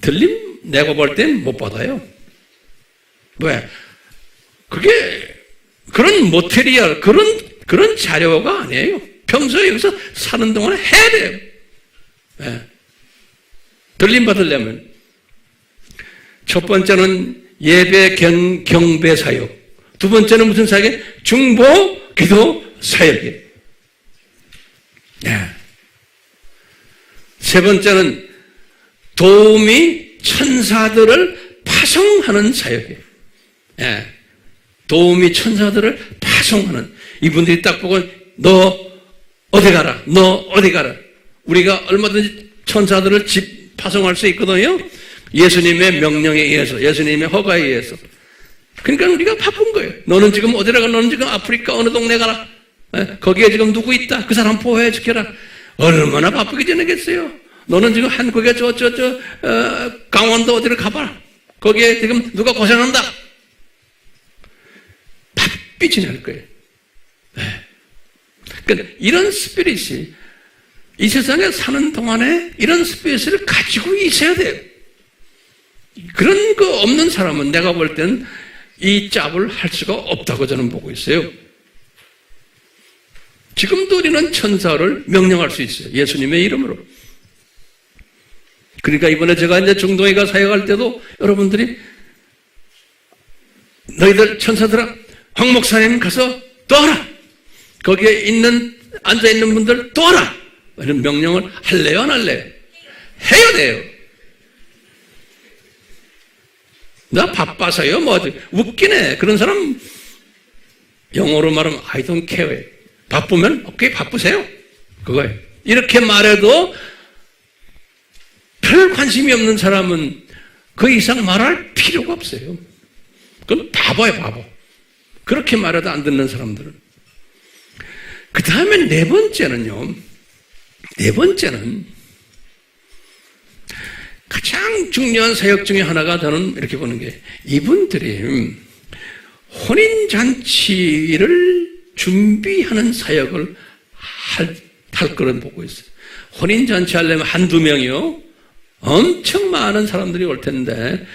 들림 내가 볼 땐 못 받아요. 왜? 그게 그런 모테리얼, 그런 자료가 아니에요. 평소에 여기서 사는 동안에 해야 돼요. 들림 받으려면 첫 번째는 예배 경배 사역, 두 번째는 무슨 사역이에요? 중보 기도 사역이에요. 세 번째는 도우미 천사들을 파송하는 사역이에요. 도우미 천사들을 파송하는. 이분들이 딱 보고 너 어디 가라, 너 어디 가라. 우리가 얼마든지 천사들을 파송할 수 있거든요. 예수님의 명령에 의해서, 예수님의 허가에 의해서. 그러니까 우리가 바쁜 거예요. 너는 지금 어디로 가? 너는 지금 아프리카 어느 동네 가라. 거기에 지금 누구 있다. 그 사람 보호해 주켜라. 얼마나 바쁘게 지내겠어요. 너는 지금 한국에 강원도 어디로 가봐라. 거기에 지금 누가 고생한다. 바삐 지낼 거예요. 그러니까 이런 스피릿이 이 세상에 사는 동안에 이런 스피릿을 가지고 있어야 돼요. 그런 거 없는 사람은 내가 볼 땐 이 짭을 할 수가 없다고 저는 보고 있어요. 지금도 우리는 천사를 명령할 수 있어요. 예수님의 이름으로. 그러니까 이번에 제가 이제 중동에 가 사역할 때도 여러분들이 너희들 천사들아, 황 목사님 가서 도와라. 거기에 앉아있는 분들 도와라. 이런 명령을 할래요, 안 할래요? 해야 돼요. 나 바빠서요? 웃기네. 그런 사람 영어로 말하면 I don't care. 바쁘면 오케이, 바쁘세요. 그거예요. 이렇게 말해도 별 관심이 없는 사람은 그 이상 말할 필요가 없어요. 그건 바보예요, 바보. 그렇게 말해도 안 듣는 사람들은. 그 다음에 네 번째는 가장 중요한 사역 중에 하나가 저는 이렇게 보는 게, 이분들이 혼인잔치를 준비하는 사역을 할 거를 보고 있어요. 혼인잔치 하려면 한두 명이요. 엄청 많은 사람들이 올 텐데,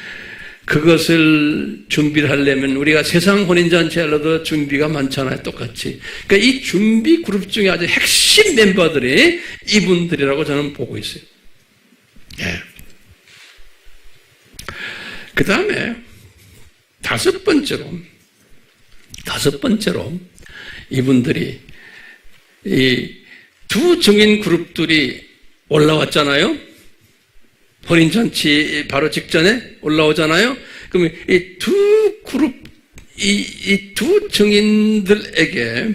그것을 준비를 하려면 우리가 세상 혼인잔치 하려도 준비가 많잖아요. 똑같이. 그러니까 이 준비 그룹 중에 아주 핵심 멤버들이 이분들이라고 저는 보고 있어요. 그 다음에 다섯 번째로 이분들이 이 두 증인 그룹들이 올라왔잖아요. 혼인잔치 바로 직전에 올라오잖아요. 그러면 이 두 그룹, 이 두 증인들에게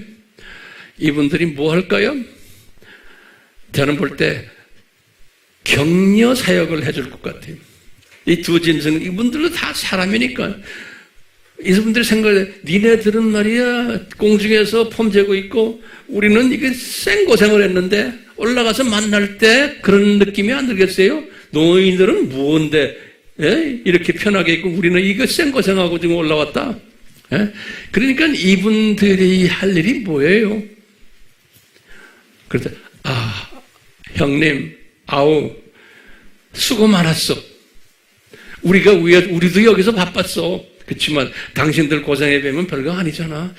이분들이 뭐 할까요? 저는 볼 때 격려 사역을 해줄 것 같아요. 이 두 짐승, 이분들도 다 사람이니까. 이분들이 생각해, 니네들은 말이야, 공중에서 폼 재고 있고, 우리는 이게 생고생을 했는데, 올라가서 만날 때 그런 느낌이 안 들겠어요? 너희들은 무언데, 이렇게 편하게 있고, 우리는 이거 생고생하고 지금 올라왔다? 그러니까 이분들이 할 일이 뭐예요? 그래서, 형님, 수고 많았어. 우리도 여기서 바빴어. 그렇지만 당신들 고생해 보면 별거 아니잖아.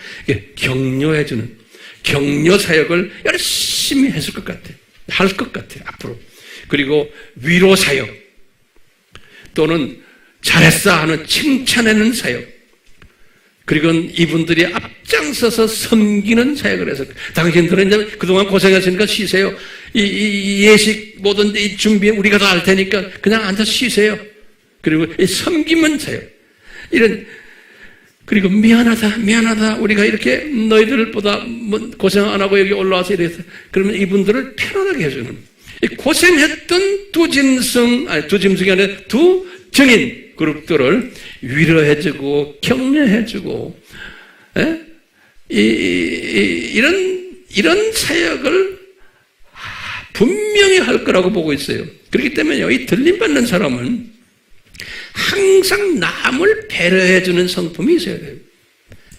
격려해주는 격려 사역을 열심히 했을 것 같아. 할 것 같아, 앞으로. 그리고 위로 사역 또는 잘했어 하는 칭찬하는 사역, 그리고 이분들이 앞장서서 섬기는 사역을 해서, 당신들은 이제 그동안 고생했으니까 쉬세요. 이 예식 뭐든 이 준비 우리가 다 할 테니까 그냥 앉아서 쉬세요. 그리고 이 섬기는 사역, 이런 그리고 미안하다. 우리가 이렇게 너희들보다 고생 안 하고 여기 올라와서 이래서 그러면 이분들을 편안하게 해주는 고생했던 두 짐승이 아니라 두 증인 그룹들을 위로해주고 격려해주고 이런 사역을 분명히 할 거라고 보고 있어요. 그렇기 때문에 이 들림받는 사람은 항상 남을 배려해주는 성품이 있어야 돼요.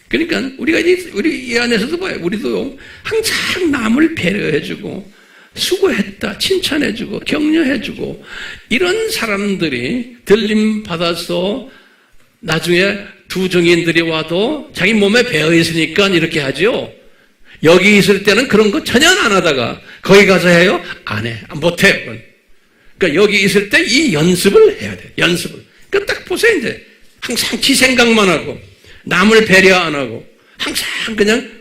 그러니까 우리 이 안에서도 봐요. 우리도 항상 남을 배려해주고 수고했다 칭찬해주고 격려해주고 이런 사람들이 들림받아서 나중에 두 증인들이 와도 자기 몸에 배어있으니까 이렇게 하죠. 여기 있을 때는 그런 거 전혀 안 하다가 거기 가서 해요? 안 해. 못해요. 그러니까 여기 있을 때 이 연습을 해야 돼요. 연습을. 그러니까 딱 보세요. 이제 항상 지 생각만 하고 남을 배려 안 하고 항상 그냥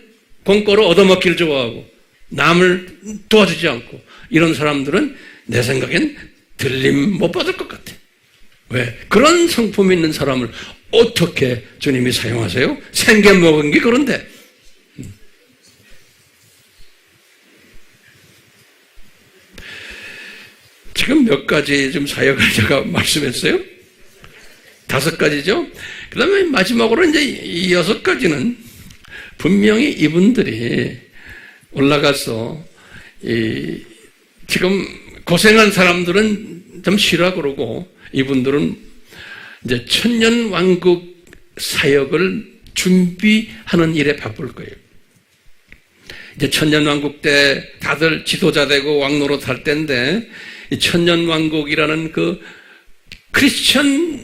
공짜로 얻어먹기를 좋아하고 남을 도와주지 않고 이런 사람들은 내 생각엔 들림 못 받을 것 같아. 왜? 그런 성품이 있는 사람을 어떻게 주님이 사용하세요? 생겨 먹은 게 그런데. 지금 몇 가지 좀 사역을 제가 말씀했어요? 5가지죠? 그 다음에 마지막으로 이제 이 6가지는 분명히 이분들이 올라가서 지금 고생한 사람들은 좀 쉬라 그러고 이분들은 이제 천년왕국 사역을 준비하는 일에 바쁠 거예요. 이제 천년왕국 때 다들 지도자 되고 왕노릇 할 때인데 이 천년왕국이라는 그 크리스천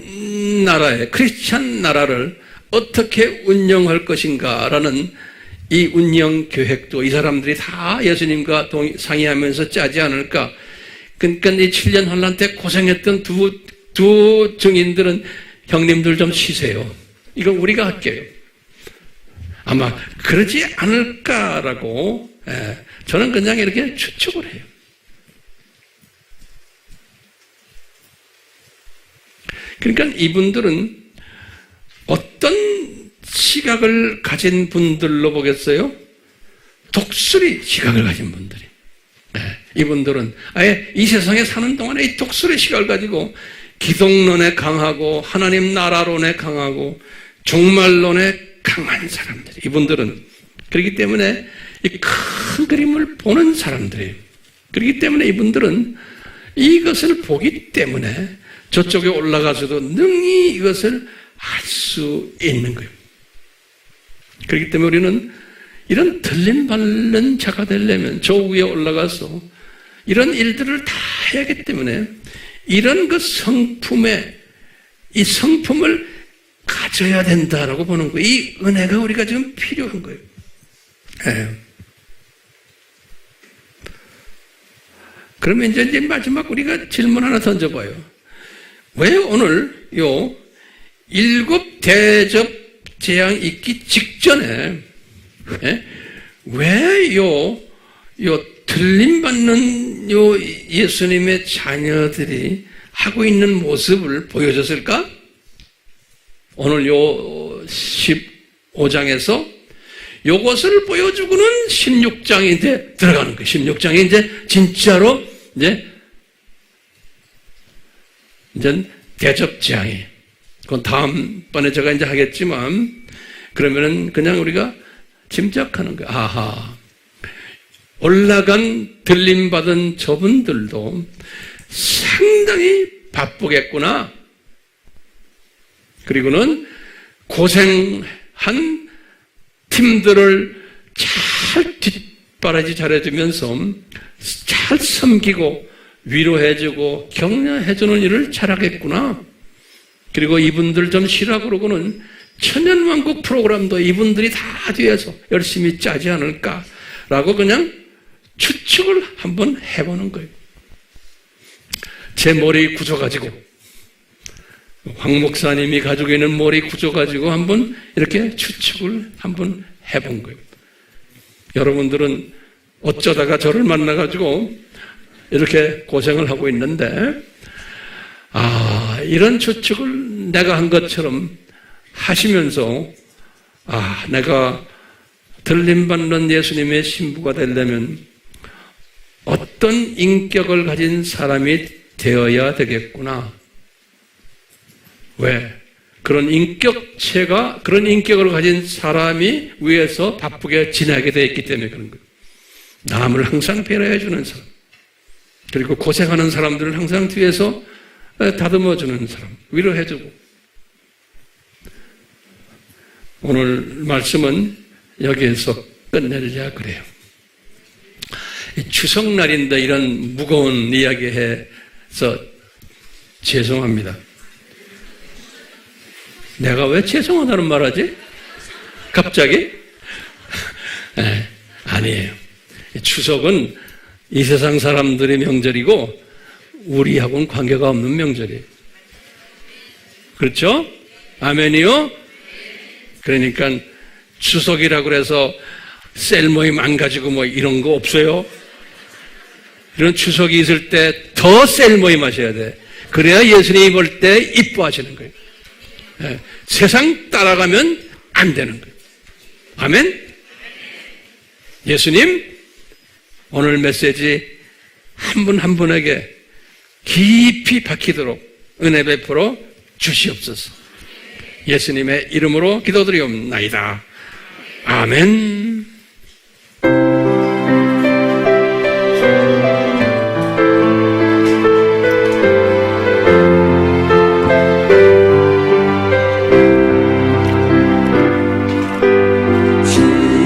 나라를 어떻게 운영할 것인가라는 이 운영 계획도 이 사람들이 다 예수님과 상의하면서 짜지 않을까. 그러니까 이 7년 환란 때 고생했던 두 증인들은 형님들 좀 쉬세요. 이거 우리가 할게요. 아마 그러지 않을까라고 저는 그냥 이렇게 추측을 해요. 그러니까 이분들은 어떤 시각을 가진 분들로 보겠어요? 독수리 시각을 가진 분들이. 이분들은 아예 이 세상에 사는 동안에 이 독수리 시각을 가지고 기독론에 강하고 하나님 나라론에 강하고 종말론에 강한 사람들이 이분들은 그렇기 때문에 이 큰 그림을 보는 사람들이에요. 그렇기 때문에 이분들은 이것을 보기 때문에 저쪽에 올라가서도 능히 이것을 알 수 있는 거예요. 그렇기 때문에 우리는 이런 들림받는 자가 되려면 저 위에 올라가서 이런 일들을 다 해야하기 때문에 이런 그 성품에 이 성품을 가져야 된다라고 보는 거예요. 이 은혜가 우리가 지금 필요한 거예요. 그러면 이제 마지막 우리가 질문 하나 던져봐요. 왜 오늘 요 7 대접 재앙 있기 직전에 왜 요 들림받는 요 예수님의 자녀들이 하고 있는 모습을 보여줬을까? 오늘 요 15장에서 요것을 보여주고는 16장인데 들어가는 거예요. 16장이 이제 진짜로 이제 대접 재앙이. 그건 다음번에 제가 이제 하겠지만, 그러면은 그냥 우리가 짐작하는 거예요. 아하. 올라간 들림받은 저분들도 상당히 바쁘겠구나. 그리고는 고생한 팀들을 잘 뒷바라지 잘해주면서 잘 섬기고 위로해주고 격려해주는 일을 잘하겠구나. 그리고 이분들 좀 쉬라 그러고는 천년왕국 프로그램도 이분들이 다 뒤에서 열심히 짜지 않을까라고 그냥 추측을 한번 해보는 거예요. 제 머리 구조 가지고 황 목사님이 가지고 있는 머리 구조 가지고 한번 이렇게 추측을 한번 해본 거예요. 여러분들은 어쩌다가 저를 만나가지고 이렇게 고생을 하고 있는데, 이런 추측을 내가 한 것처럼 하시면서 내가 들림받는 예수님의 신부가 되려면 어떤 인격을 가진 사람이 되어야 되겠구나. 왜? 그런 인격을 가진 사람이 위에서 바쁘게 지나게 되어 있기 때문에 그런 거예요. 남을 항상 배려해 주는 사람. 그리고 고생하는 사람들을 항상 뒤에서 다듬어 주는 사람. 위로해 주고. 오늘 말씀은 여기에서 끝내려 그래요. 추석날인데 이런 무거운 이야기 해서 죄송합니다. 내가 왜 죄송하다는 말 하지? 갑자기? 네, 아니에요. 추석은 이 세상 사람들의 명절이고 우리하고는 관계가 없는 명절이에요. 그렇죠? 아멘이요? 그러니까 추석이라고 해서 셀 모임 안 가지고 뭐 이런 거 없어요. 이런 추석이 있을 때 더 셀 모임 하셔야 돼. 그래야 예수님이 볼 때 이뻐하시는 거예요. 네. 세상 따라가면 안 되는 거예요. 아멘? 예수님, 오늘 메시지 한 분 한 분에게 깊이 박히도록 은혜 베풀어 주시옵소서. 예수님의 이름으로 기도드리옵나이다. 아멘. 조금은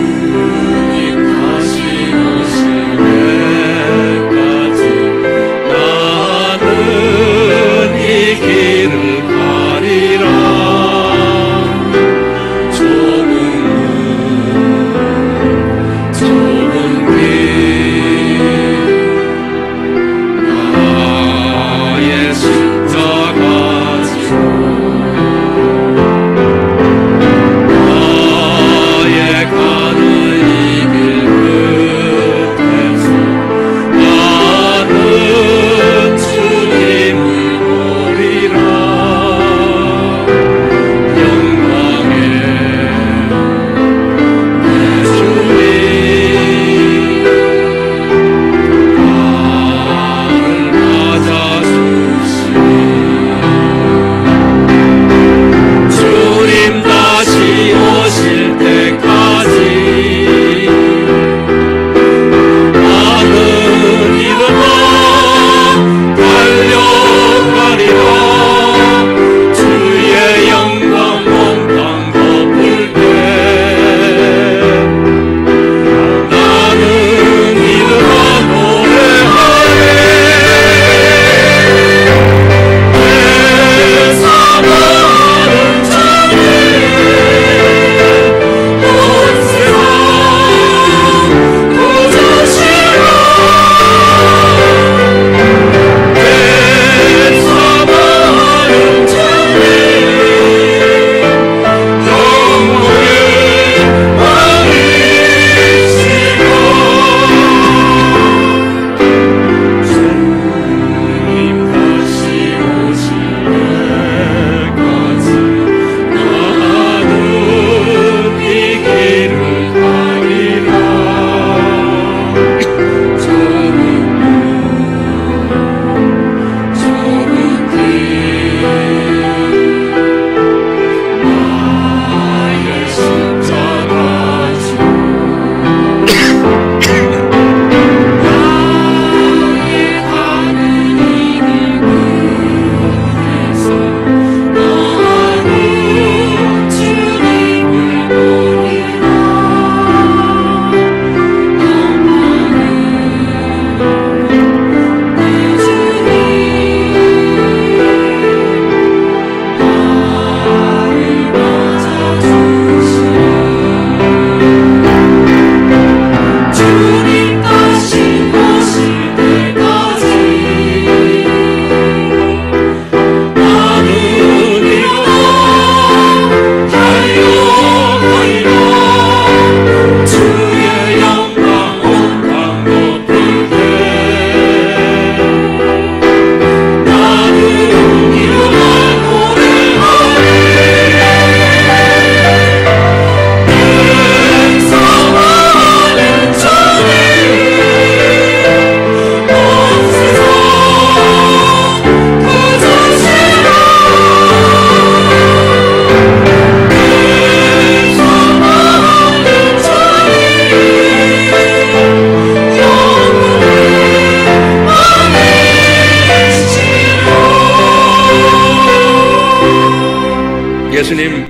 예수님,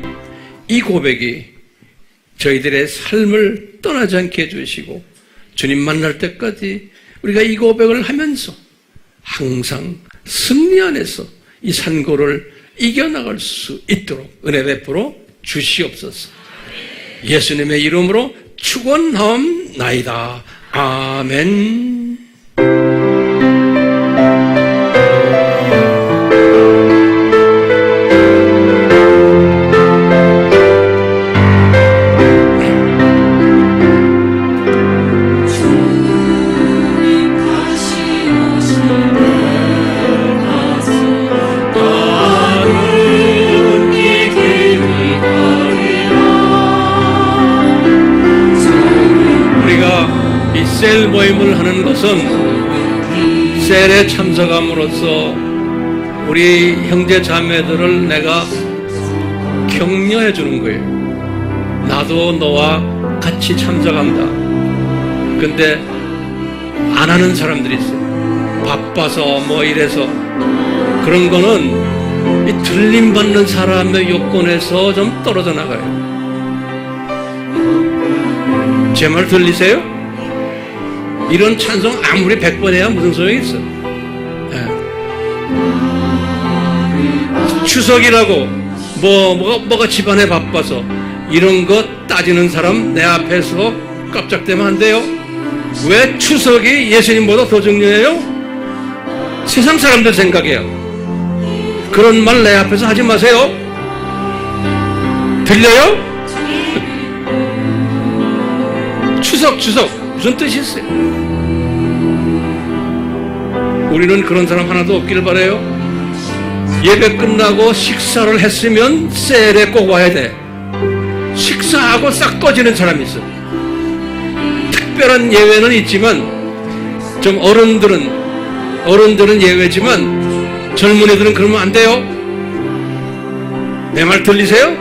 이 고백이 저희들의 삶을 떠나지 않게 해주시고 주님 만날 때까지 우리가 이 고백을 하면서 항상 승리 안에서 이 산고를 이겨나갈 수 있도록 은혜 베풀어 주시옵소서. 예수님의 이름으로 축원하옵나이다. 아멘. 셀 모임을 하는 것은 셀에 참석함으로써 우리 형제 자매들을 내가 격려해 주는 거예요. 나도 너와 같이 참석한다. 근데 안 하는 사람들이 있어요. 바빠서 뭐 이래서. 그런 거는 이 들림받는 사람의 요건에서 좀 떨어져 나가요. 제 말 들리세요? 이런 찬송 아무리 100번 해야 무슨 소용이 있어. 네. 추석이라고 뭐가 집안에 바빠서 이런 거 따지는 사람 내 앞에서 깜짝대면 안 돼요. 왜 추석이 예수님보다 더 중요해요? 세상 사람들 생각해요. 그런 말 내 앞에서 하지 마세요. 들려요? 추석 무슨 뜻이 있어요? 우리는 그런 사람 하나도 없기를 바라요. 예배 끝나고 식사를 했으면 셀에 꼭 와야 돼. 식사하고 싹 꺼지는 사람이 있어. 특별한 예외는 있지만 좀 어른들은 예외지만 젊은이들은 그러면 안 돼요. 내 말 들리세요?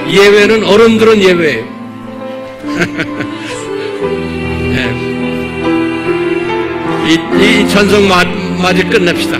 예외는 어른들은 예외예요. 이 찬송 마저 끝냅시다.